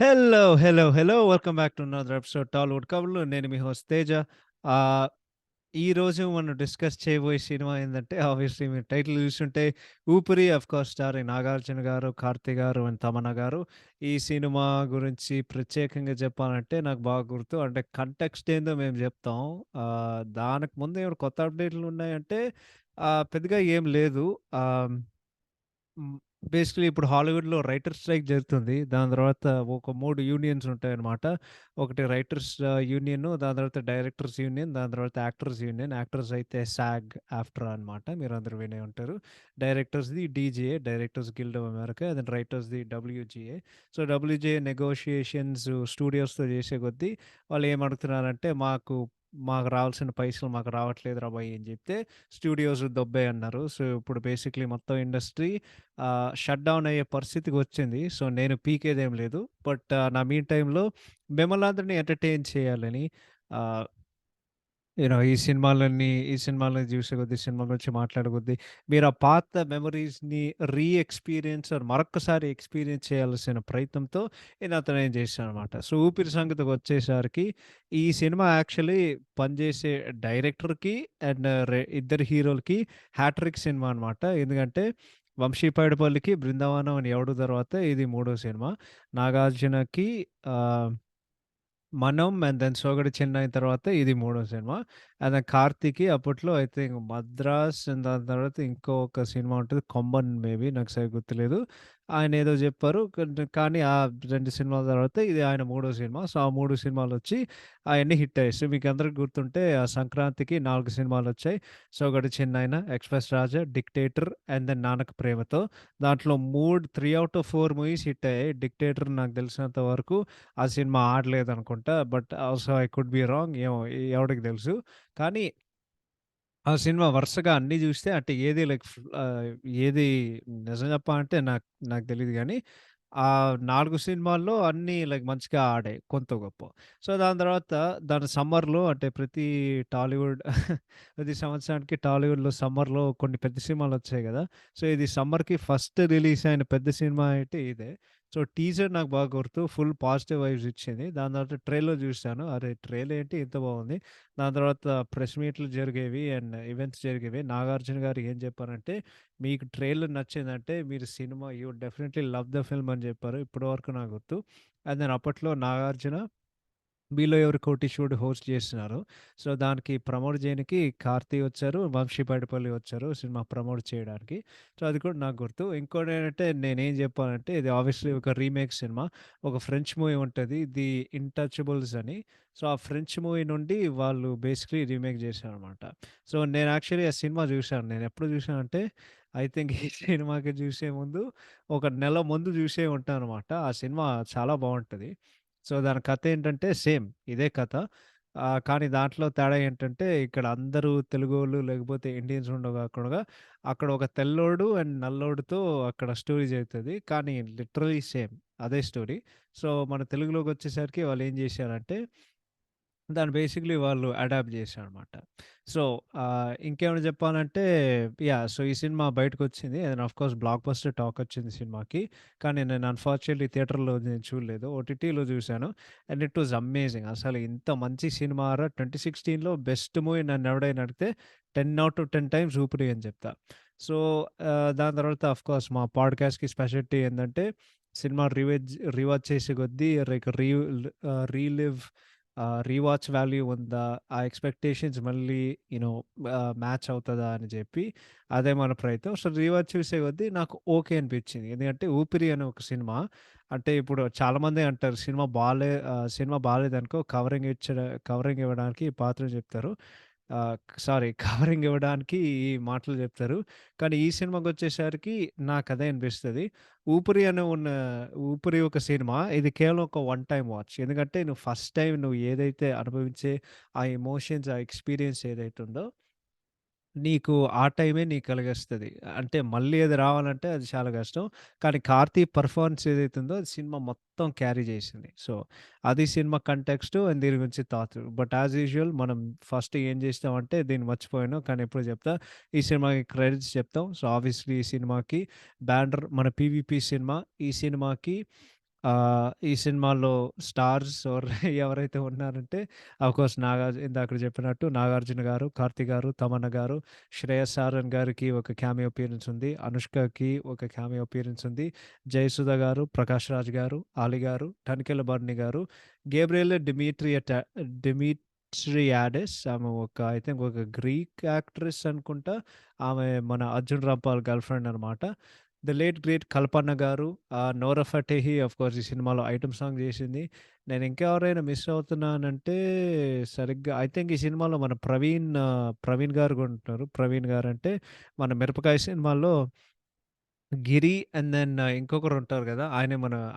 Hello, hello, hello! Welcome back to another episode Tollywood కబుర్లు. నేను మీ host Teja. ఆహ్, ఈరోజు మనం డిస్కస్ చేయబోయే సినిమా ఏందంటే ఆబ్వియస్లీ మీరు టైటిల్ చూసుంటే 'ఊపిరి' ఆఫ్‌కోర్స్ స్టారింగ్ నాగార్జున గారు, కార్తీ గారు అండ్ తమన్నా గారు. ఈ సినిమా గురించి ప్రత్యేకంగా చెప్పాలంటే నాకు బాగా గుర్తు. అంటే కంటెక్స్ట్ ఏందో మేము చెప్తాం. దానికి ముందు ఏమైనా కొత్త అప్డేట్‌లు ఉన్నాయంటే పెద్దగా ఏం లేదు. ఆహ్ హ్మ్. బేసికల్లీ ఇప్పుడు హాలీవుడ్‌లో రైటర్స్ స్ట్రైక్ జరుగుతుంది. దాని తర్వాత ఒక 3 యూనియన్స్ ఉంటాయన్నమాట. ఒకటి రైటర్స్ యూనియను, దాని తర్వాత డైరెక్టర్స్ యూనియన్, దాని తర్వాత యాక్టర్స్ యూనియన్. యాక్టర్స్ అయితే సాగ్, ఆఫ్ట్రా అనమాట. మీరందరూ వినే ఉంటారు. డైరెక్టర్స్‌ది DGA, directors guild of America. Then రైటర్స్‌ది డబ్ల్యూజీఏ. సో, డబ్ల్యూజీఏ నెగోషియేషన్స్ స్టూడియోస్‌తో చేసే కొద్దీ వాళ్ళు ఏమడుగుతున్నారంటే, మాకు రావాల్సిన పైసలు మాకు రావట్లేదురా బాయ్ అని చెప్తే స్టూడియోస్ దొబ్బేయన్నారు. సో, ఇప్పుడు బేసిక్‌లీ మొత్తం ఇండస్ట్రీ షట్ డౌన్ అయ్యే పరిస్థితికొచ్చింది. సో, నేను పీకేదేం లేదు. బట్ నా మీన్ టైమ్‌లో మిమ్మల్నందరిని ఎంటర్‌టైన్ చేయాలని ఆహ్, ఈ సినిమాలని చూసే కొద్దీ, సినిమా గురించి మాట్లాడే కొద్దీ, మీరు ఆ పాత మెమోరీస్‌ని ఎక్స్‌పీరియన్స్ మరొక్కసారి ఎక్స్‌పీరియన్స్ చేయాల్సిన ప్రయత్నంతో నేనతను ఏం చేశాననమాట. సో, 'ఊపిరి' సంగతికొచ్చేసరికి ఈ సినిమా యాక్చువల్లీ పనిచేసే డైరెక్టర్‌కి అండ్ ఇద్దరు హీరోలకి హ్యాట్రిక్ సినిమా అనమాట. ఎందుకంటే 'వంశీ పైడిపల్లికి', 'బృందావనం అని ఎవడు' తర్వాత ఇది మూడో సినిమా. నాగార్జునకి ఆహ్ 'మనం' అండ్ దెన్ 'సోగడు చెన్నై' తర్వాత ఇది మూడో సినిమా. అండ్ దెన్ 'కార్తీకి' అప్పట్లో ఐ థింక్ 'మద్రాస్' అండ్ దాని తర్వాత ఇంకొక సినిమా ఉంటది 'కొమ్మన్' మేబీ నాకు సరిగ్గా గుర్తులేదు. ఆయనేదో జెప్పారు. కానీ ఆ 2 సినిమాల తర్వాత ఇది ఆయన మూడో సినిమా. సో, ఆ 3 సినిమాలొచ్చి అయన్నీ హిట్ అయ్యాయి. సో, మీకందరికి గుర్తుంటే ఆ సంక్రాంతికి 4 సినిమాలొచ్చాయి. 'సోగడు చెన్నైన', 'express Raja', 'dictator' and then 'Nannaku Prematho'. దాంట్లో 3 ఔట్ ఆఫ్ 4 మూవీస్ హిట్ అయ్యాయి. 'డిక్టేటర్' నాకు తెలిసినంత వరకు ఆ సినిమా ఆడలేదనుకుంటా. But also I could be wrong. ఏమో ఎవడికి తెలుసు. కానీ ఆ సినిమా వరుసగా అన్నీ జూస్తే అంటే ఏది నిజం చెప్పాలంటే నాకు తెలీదు గానీ, ఆ 4 సినిమాల్లో అన్నీ మంచిగా ఆడాయి కొంతో గొప్పో. సో, దాని తర్వాత దాని సమ్మర్‌లో అంటే టాలీవుడ్ ప్రతి సంవత్సరానికి టాలీవుడ్‌లో సమ్మర్‌లో కొన్ని పెద్ద సినిమాలొచ్చాయి గదా! సో, ఇది సమ్మర్‌కి ఫస్ట్ రిలీజ్ అయిన పెద్ద సినిమా అయితే ఇదే. సో, టీజర్ నాకు బాగా గుర్తు. ఫుల్ పాజిటివ్ వైబ్స్ ఇచ్చింది. దాని తర్వాత ట్రైలర్ జూసాను. అరే! ట్రైలర్ ఏంటి ఇంత బాగుంది. దాని తర్వాత ప్రెస్ మీట్లు జరిగేవి అండ్ ఈవెంట్స్ జరిగేవి. నాగార్జున గారు ఏం చెప్పారంటే, "మీకు ట్రైలర్ నచ్చిందంటే మీరు cinema you would definitely love the film" అని చెప్పారు. ఇప్పటివరకు నాకు గుర్తు. అండ్ దెన్ అప్పట్లో నాగార్జున 'మీలో ఎవరు కోటీశ్వరుడు' హోస్ట్ చేస్తున్నారు. సో, దానికి ప్రమోట్ చేయనికి కార్తీ వచ్చారు, వంశీ పైడిపల్లి వచ్చారు సినిమా ప్రమోట్ చేయడానికి. సో, అది కూడా నాకు గుర్తు. ఇంకోటేంటంటే నేనేం చెప్పాలంటే ఇది ఆబ్వియస్లీ ఒక రీమేక్ సినిమా. ఒక ఫ్రెంచ్ మూవీ ఉంటది. 'ది ఇంటచబుల్స్' అని. సో, ఆ ఫ్రెంచ్ మూవీ నుండి వాళ్ళు బేసిక్‌లీ రీమేక్ చేశారనమాట. సో, నేను యాక్చువల్లీ ఆ సినిమా చూశాను. నేనెప్పుడు చూశానంటే ఐ థింక్ ఈ సినిమాకి చూసే ముందు ఒక నెల ముందు చూసే ఉంటాననమాట. ఆ సినిమా చాలా బావుంటది. సో, దాని కథేంటంటే సేమ్ ఇదే కథ. కానీ దాంట్లో తేడా ఏంటంటే ఇక్కడ అందరూ తెలుగోళ్ళు లేకపోతే ఇండియన్స్ కాకుండా అక్కడ ఒక తెల్లోడు అండ్ నల్లోడితో అక్కడ స్టోరీ జరుగుతది. కానీ లిటరల్లీ సేమ్ అదే స్టోరీ. సో, మన తెలుగులోకొచ్చేసరికి వాళ్ళేం జేశారంటే దాన్ని బేసిక్‌లీ వాళ్ళు అడాప్ట్ చేశారనమాట. సో, ఇంకేమైనా చెప్పాలంటే సో, ఈ సినిమా బయటకొచ్చింది. And of course blockbuster talk వచ్చింది సినిమాకి. కానీ నేను అన్‌ఫార్చునేట్‌లీ థియేటర్‌లో నేను చూడలేదు. ఓటీటీలో చూసాను. And it was amazing. అసలు ఇంత మంచి సినిమారా 2016లో బెస్ట్ మూవీ నన్నెవడైనా అడిగితే 10 ఔట్ ఆఫ్ 10 టైమ్స్ 'ఊపిరి' అని చెప్తా. సో, దాని తర్వాత ఆఫ్‌కోర్స్ మా పాడ్‌కాస్ట్‌కి స్పెషాలిటీ ఏందంటే సినిమా రీవాచ్ చేసే కొద్దీ రీలివ్ రీవాచ్ వాల్యూ ఉందా? ఆ ఎక్స్‌పెక్టేషన్స్ మళ్ళీ మ్యాచ్ అవుతదా అని జెప్పి అదే మన ప్రయత్నం. సో, రీవాచ్ చూసే కొద్దీ నాకు ఓకే అనిపిచ్చింది. ఎందుకంటే 'ఊపిరి' అనే ఒక సినిమా అంటే ఇప్పుడు చాలామందే అంటారు సినిమా బాలేదనుకో కవరింగ్ ఇవ్వడానికి ఈ పాత్రలు జెప్తారు. ఆహ్, సారీ కవరింగ్ ఇవ్వడానికి ఈ మాటలు జెప్తారు. కానీ ఈ సినిమాకొచ్చేసరికి నాకదే అనిపిస్తది. 'ఊపిరి' ఒక సినిమా. ఇది కేవలం ఒక వన్ టైమ్ వాచ్. ఎందుకంటే నువ్వు ఫస్ట్ టైమ్ నువ్వు ఏదైతే అనుభవించే ఆ ఎమోషన్స్, ఆ ఎక్స్‌పీరియన్స్ ఏదైతే ఉందో నీకు ఆ టైమే నీకు కలిగేస్తది. అంటే మళ్ళీ అది రావాలంటే అది చాలా కష్టం. కానీ 'కార్తీ' పెర్ఫార్మన్స్ ఏదైతే ఉందో అది సినిమా మొత్తం క్యారీ చేసింది. సో, అది సినిమా కంటెక్స్ట్ అండ్ దీని గురించి థాట్. బట్ యాస్ యూజువల్ మనం ఫస్ట్ ఏం చేస్తామంటే దీన్ని మర్చిపోయాను. కానీ ఎప్పుడో చెప్తా. ఈ సినిమాకి క్రెడిట్స్ చెప్తాం. సో, ఆబ్వియస్లీ ఈ సినిమాకి బ్యానర్ మన 'పీవీపీ' సినిమా. ఈ సినిమాకి ఈ సినిమాలో స్టార్స్ ఎవరైతే ఉన్నారంటే ఆఫ్‌కోర్స్ ఇందాకడ చెప్పినట్టు 'నాగార్జున' గారు, 'కార్తీ' గారు, 'తమన్నా' గారు, 'శ్రేయస్ సారన్' గారికి ఒక క్యామియో అపియరెన్స్ ఉంది. 'అనుష్కకి' ఒక క్యామియో అపియరెన్స్ ఉంది. 'జయసుధ' గారు, 'ప్రకాష్ రాజ్' గారు, 'ఆలి' గారు, 'తనికెళ్ళ భరణి' గారు, 'గేబ్రియెల్ డెమిట్రియాడెస్' ఆమె ఐ థింక్ ఒక గ్రీక్ యాక్ట్రెస్ అనుకుంటా. ఆమె మన 'అర్జున్ రాంపాల్' గర్ల్ ఫ్రెండ్ అనమాట. ద లేట్ గ్రేట్ కల్పన గారు, 'నోరా ఫటేహి' ఆఫ్‌కోర్స్ ఈ సినిమాలో ఐటెమ్ సాంగ్ జేసింది. నేను ఇంకెవరైనా మిస్ అవుతున్నానంటే సరిగ్గా ఐ థింక్ ఈ సినిమాలో మన ప్రవీణ్ గారు గూడా ఉంటున్నారు. ప్రవీణ్ గారంటే మన 'మిరపకాయ' సినిమాలో గిరి అండ్ దెన్ ఇంకొకరుంటారు గదా!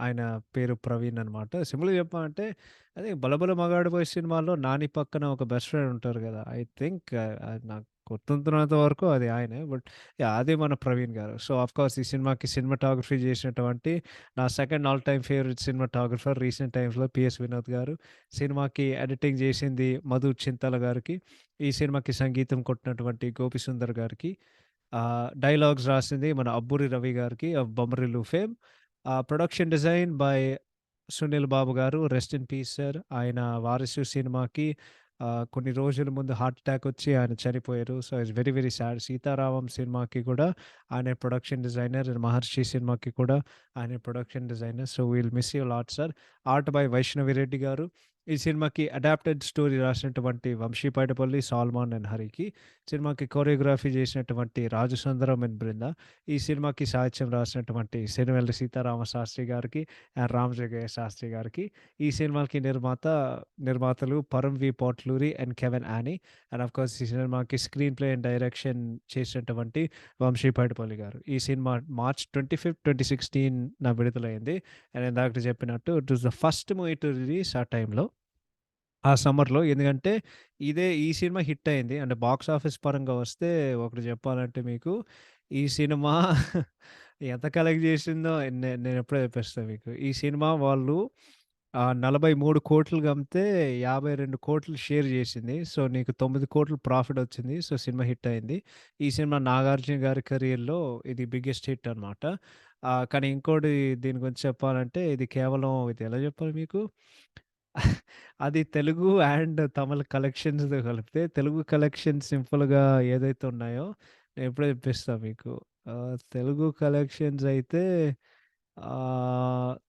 ఆయన పేరు ప్రవీణ్ అనమాట. సింపుల్‌గా చెప్పాలంటే అదే 'బలబల మగాడు బాయ్' సినిమాలో నాని పక్కన ఒక బెస్ట్ ఫ్రెండ్ ఉంటారు గదా! ఐ థింక్ అది నాకు గుర్తుంటున్నంత వరకు అది ఆయనే. But yeah! అదే మన ప్రవీణ్ గారు. సో, ఆఫ్‌కోర్స్ ఈ సినిమాకి సినిమాటోగ్రఫీ చేసినటువంటి నా second all time favourite cinematographer recent టైమ్స్‌లో 'పీఎస్ వినోద్' గారు. సినిమాకి ఎడిటింగ్ చేసింది మధు చింతల గారికి. ఈ సినిమాకి సంగీతం కొట్టినటువంటి గోపిసుందర్ గారికి. డైలాగ్స్ రాసింది మన 'అబ్బూరి రవి' గారికి of 'Bommarillu' fame. Production design by Sunil Babu garu. Rest in peace sir. ఆయన 'వారిసు' సినిమాకి కొన్ని రోజుల ముందు హార్ట్ అటాక్ వచ్చి ఆయన చనిపోయారు. So, it's very very sad. 'Sitaramam' సినిమాకి కూడా ఆయనే ప్రొడక్షన్ డిజైనర్. 'మహర్షి' సినిమాకి కూడా ఆయనే production designer. So, we'll miss you lot sir. Art by Vaishnavi Reddy గారు. ఈ సినిమాకి అడాప్టెడ్ స్టోరీ రాసినటువంటి వంశీ పైడిపల్లి, సాల్మాన్ అండ్ హరికి. సినిమాకి కొరియోగ్రఫీ చేసినటువంటి రాజు సుందరం అండ్ బృంద. ఈ సినిమాకి సాహిత్యం రాసినటువంటి సిరివెన్నెల సీతారామ శాస్త్రి గారికి అండ్ రామజోగయ్య శాస్త్రి గారికి. ఈ సినిమాకి నిర్మాతలు Param V Potluri and Kavin Anne. And of course ఈ సినిమాకి స్క్రీన్ ప్లే అండ్ డైరెక్షన్ చేసినటువంటి వంశీ పైడిపల్లి గారు. ఈ సినిమా మార్చ్ 25, 2016 విడుదలైంది. అండ్ ఇందాకడ చెప్పినట్టు it was the first movie to release ఆ టైంలో. ఆ సమ్మర్‌లో. ఎందుకంటే ఈ సినిమా హిట్ అయింది. అంటే బాక్స్ ఆఫీస్ పరంగా వస్తే ఒకటి చెప్పాలంటే మీకు ఈ సినిమా ఎంత కలెక్ట్ చేసిందో నేనెప్పుడో చెప్పేస్తా మీకు. ఈ సినిమా వాళ్ళు 43,00,00,000 అమ్మితే 52,00,00,000 షేర్ చేసింది. సో, నీకు 9,00,00,000 ప్రాఫిట్ వచ్చింది. సో, సినిమా హిట్ అయింది. ఈ సినిమా నాగార్జున గారి కెరియర్‌లో ఇది బిగ్గెస్ట్ హిట్ అనమాట. కానీ ఇంకోటి దీని గురించి చెప్పాలంటే ఇది ఎలా చెప్పాలి మీకు? అది తెలుగు అండ్ తమిళ్ కలెక్షన్స్‌తో కలిపితే తెలుగు కలెక్షన్స్ సింపుల్‌గా ఏదైతే ఉన్నాయో నేను ఇప్పుడే చెప్పేస్తా మీకు. తెలుగు కలెక్షన్స్ అయితే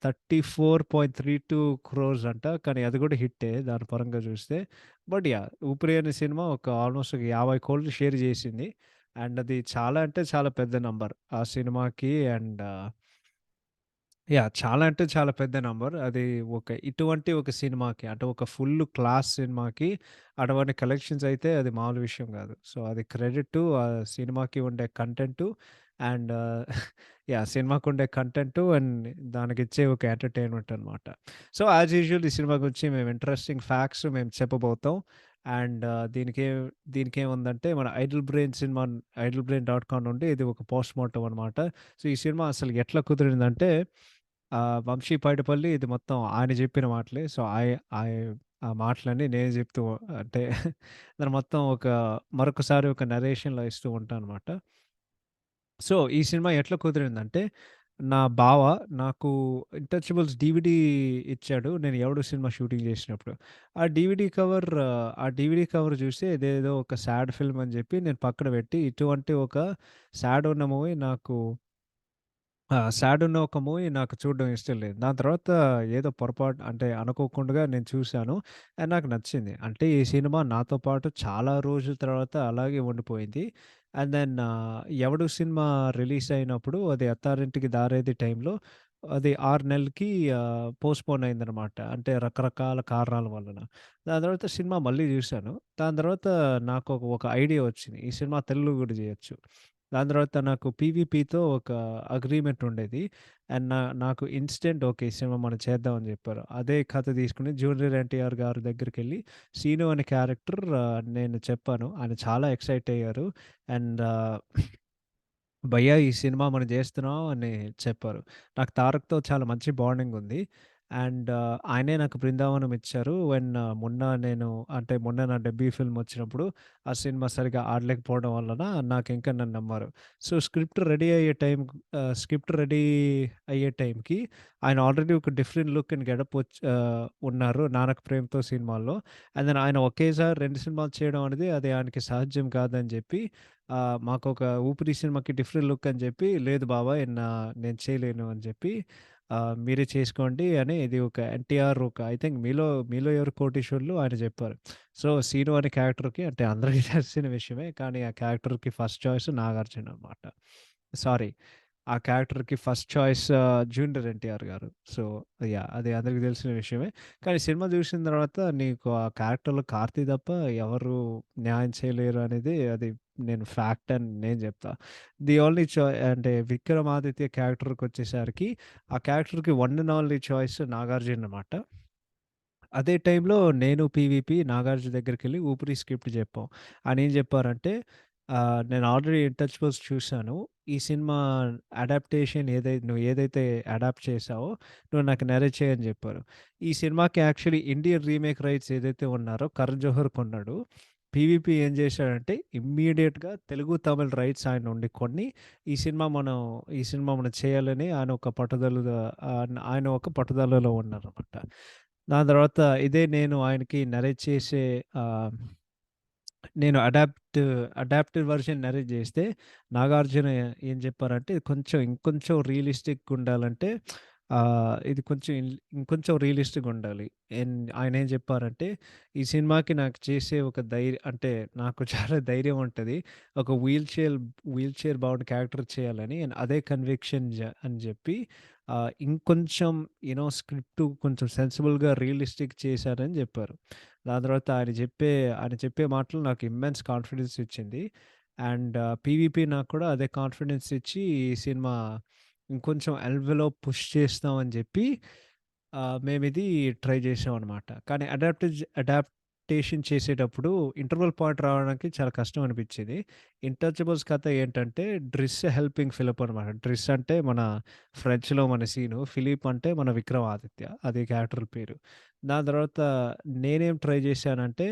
34.32 క్రోర్స్ అంట. కానీ అది కూడా హిట్టే దాని పరంగా చూస్తే. But yeah! 'ఊపిరి' అనే సినిమా ఆల్‌మోస్ట్ ఒక 50,00,00,000 షేర్ చేసింది. అండ్ అది చాలా అంటే చాలా పెద్ద నంబర్ ఆ సినిమాకి. And yeah! చాలా అంటే చాలా పెద్ద నంబర్. అది ఇటువంటి ఒక సినిమాకి అంటే ఒక ఫుల్ క్లాస్ సినిమాకి అటువంటి కలెక్షన్స్ అయితే అది మామూలు విషయం గాదు. సో, అది క్రెడిట్ ఆ సినిమాకి ఉండే కంటెంటు అండ్ యాహ్! సినిమాకుండే కంటెంటు అండ్ దానికిచ్చే ఒక ఎంటర్‌టైన్‌మెంట్ అనమాట. సో, యాజ్ యూజువల్ ఈ సినిమా గురించి మేము ఇంట్రెస్టింగ్ ఫ్యాక్ట్స్ మేము చెప్పబోతాం. అండ్ దీనికేముందంటే మన ఐడిల్ బ్రెయిన్ డాట్ కామ్ నుండి ఇది ఒక పోస్ట్ మార్టం అనమాట. సో, ఈ సినిమా అసలు ఎట్లా కుదిరిందంటే 'వంశీ పైడిపల్లి' ఇది మొత్తం ఆయన జెప్పిన మాటలే. సో, ఆ మాటలన్నీ నేను జెప్తూ అంటే దాన్ని మొత్తం మరొకసారి ఒక నరేషన్‌లో ఇస్తూ ఉంటానన్నమాట. సో, ఈ సినిమా ఎట్లా కుదిరిందంటే, నా బావ నాకు 'ఇంటచ్‌బుల్స్' డీవీడీ ఇచ్చాడు. నేను 'ఎవడు' సినిమా షూటింగ్ జేసినప్పుడు. ఆ డీవీడీ కవర్ జూసి ఇదేదో ఒక సాడ్ ఫిల్మ్ అని జెప్పి నేను పక్కన బెట్టి, ఇటువంటి ఒక సాడ్ ఉన్న మూవీ సాడ్ ఉన్న ఒక మూవీ నాకు చూడడం ఇష్టం లేదు. దాని తర్వాత ఏదో పొరపాటు అంటే అనుకోకుండగా నేను చూసాను. అండ్ నాకు నచ్చింది. అంటే ఈ సినిమా నాతో పాటు చాలా రోజుల తర్వాత అలాగే ఉండిపోయింది. అండ్ దెన్ 'ఎవడు' సినిమా రిలీజ్ అయినప్పుడు అది 'అత్తారింటికి దారేది' టైంలో అది 6 నెలలకి పోస్ట్‌పోన్ అయిందనమాట. అంటే రకరకాల కారణాల వలన. దాని తర్వాత సినిమా మళ్ళీ చూసాను. దాని తర్వాత నాకు ఒక ఐడియా వచ్చింది. ఈ సినిమా తెలుగులో కూడా చేయొచ్చు. దాని తర్వాత నాకు పీవీపీతో ఒక అగ్రీమెంట్ ఉండేది. అండ్ నాకు ఇన్‌స్టంట్ ఓకే. ఈ సినిమా మనం చేద్దాం అని చెప్పారు. అదే కథ తీసుకొని జూనియర్ ఎన్టీఆర్ గారి దగ్గరికెళ్ళి 'సీను' అనే క్యారెక్టర్ నేను చెప్పాను. ఆయన చాలా ఎక్సైట్ అయ్యారు. అండ్ భయ్యా ఈ సినిమా మనం జేస్తున్నాం అని చెప్పారు. నాకు 'తారక్‌తో' చాలా మంచి బాండింగ్ ఉంది. అండ్ ఆయనే నాకు 'బృందావనం' ఇచ్చారు. మొన్న నేను అంటే మొన్న నా డెబ్యూ ఫిల్మ్ వచ్చినప్పుడు ఆ సినిమా సరిగ్గా ఆడలేకపోవడం వలన నాకింకా నన్ను నమ్మారు. సో, స్క్రిప్ట్ రెడీ అయ్యే టైంకి ఆయన ఆల్రెడీ ఒక డిఫరెంట్ లుక్ అండ్ గెటప్ ఉన్నారు 'నాన్నకు ప్రేమతో' సినిమాల్లో. అండ్ దెన్ ఆయన ఒకేసారి 2 సినిమాలు చేయడం అనేది అది ఆయనకి సాధ్యం కాదని చెప్పి మాకొక 'ఊపిరి' సినిమాకి డిఫరెంట్ లుక్ అని చెప్పి, "లేదు బాబాయ్ నేను చేయలేను" అని చెప్పి మీరే చేసుకోండి అని ఇది ఒక ఎన్టీఆర్ ఐ థింక్ మీలో ఎవరు కోటీశ్వరులు ఆయన చెప్పారు. సో, 'సీను' అనే క్యారెక్టర్‌కి అంటే అందరికీ తెలిసిన విషయమే. కానీ ఆ క్యారెక్టర్‌కి ఫస్ట్ చాయిస్ 'నాగార్జున' అనమాట. సారీ. ఆ క్యారెక్టర్‌కి ఫస్ట్ చాయిస్ జూనియర్ ఎన్టీఆర్ గారు. So, yeah! అది అందరికి తెలిసిన విషయమే. కానీ సినిమా చూసిన తర్వాత నీకు ఆ క్యారెక్టర్‌లో కార్తీ తప్ప ఎవరు న్యాయం చేయలేరు అనేది అది నేను ఫ్యాక్ట్ అని నేను చెప్తా. ది ఓన్లీ అంటే 'విక్రమాదిత్య' క్యారెక్టర్‌కొచ్చేసరికి ఆ క్యారెక్టర్‌కి one and only choice Nagarjuna అనమాట. అదే టైంలో నేను, పీవీపీ, నాగార్జున దగ్గరికెళ్ళి 'ఊపిరి' స్క్రిప్ట్ చెప్పాం. ఆయనేం చెప్పారంటే, "నేను ఆల్రెడీ 'ఇన్‌టచబుల్స్' చూసాను. ఈ సినిమా నువ్వు ఏదైతే అడాప్ట్ చేశావో, నువ్వు నాకు నరేట్ చెయి" అని చెప్పారు. ఈ సినిమాకి యాక్చువల్లీ ఇండియన్ రీమేక్ రైట్స్ ఏదైతే ఉన్నారో 'కరణ్ జోహర్' కొన్నాడు. పీవీపీ ఏం చేశాడంటే, ఇమ్మీడియేట్‌గా తెలుగు, తమిళ్ రైట్స్ ఆయన నుండి కొని, ఈ సినిమా మనం చేయాలని ఆయన ఒక పట్టుదలలో ఉన్నారనమాట. దాని తర్వాత ఇదే నేను ఆయనకి నరేట్ చేసే ఆహ్, నేను అడాప్టెడ్ వెర్షన్ నరేట్ జేస్తే, నాగార్జున ఏం చెప్పారంటే, ఇంకొంచెం రియలిస్టిక్‌గా ఉండాలంటే ఇది ఇంకొంచెం రియలిస్టిక్‌గా ఉండాలి. ఆయనేం చెప్పారంటే, ఈ సినిమాకి నాకు చేసే ఒక అంటే నాకు చాలా ధైర్యం ఉంటది. ఒక వీల్ చైర్ బౌండ్ క్యారెక్టర్ చేయాలని అదే కన్విక్షన్ అని చెప్పి ఇంకొంచెం స్క్రిప్ట్ కొంచెం సెన్సిబుల్‌గా రియలిస్టిక్ చేశారని చెప్పారు. దాని తర్వాత ఆయన చెప్పే మాటలు నాకు ఇమ్మెన్స్ కాన్ఫిడెన్స్ ఇచ్చింది. అండ్ పీవీపీ నాకు కూడా అదే కాన్ఫిడెన్స్ ఇచ్చి ఈ సినిమా ఇంకొంచెం ఎన్వెలోప్ పుష్ చేస్తామని జెప్పి మేమిది ట్రై చేసామనమాట. కానీ అడాప్టేషన్ చేసేటప్పుడు ఇంటర్వల్ పాయింట్ రావడానికి చాలా కష్టం అనిపిచ్చేది. 'ఇంటచబుల్స్' కథ ఏంటంటే 'డ్రిస్ హెల్పింగ్ ఫిలిప్' అనమాట. 'డ్రిస్' అంటే మన ఫ్రెంచ్‌లో మన సీను. 'ఫిలిప్' అంటే మన 'విక్రమాదిత్య' అది క్యారెక్టర్ పేరు. దాని తర్వాత నేనేం ట్రై చేశానంటే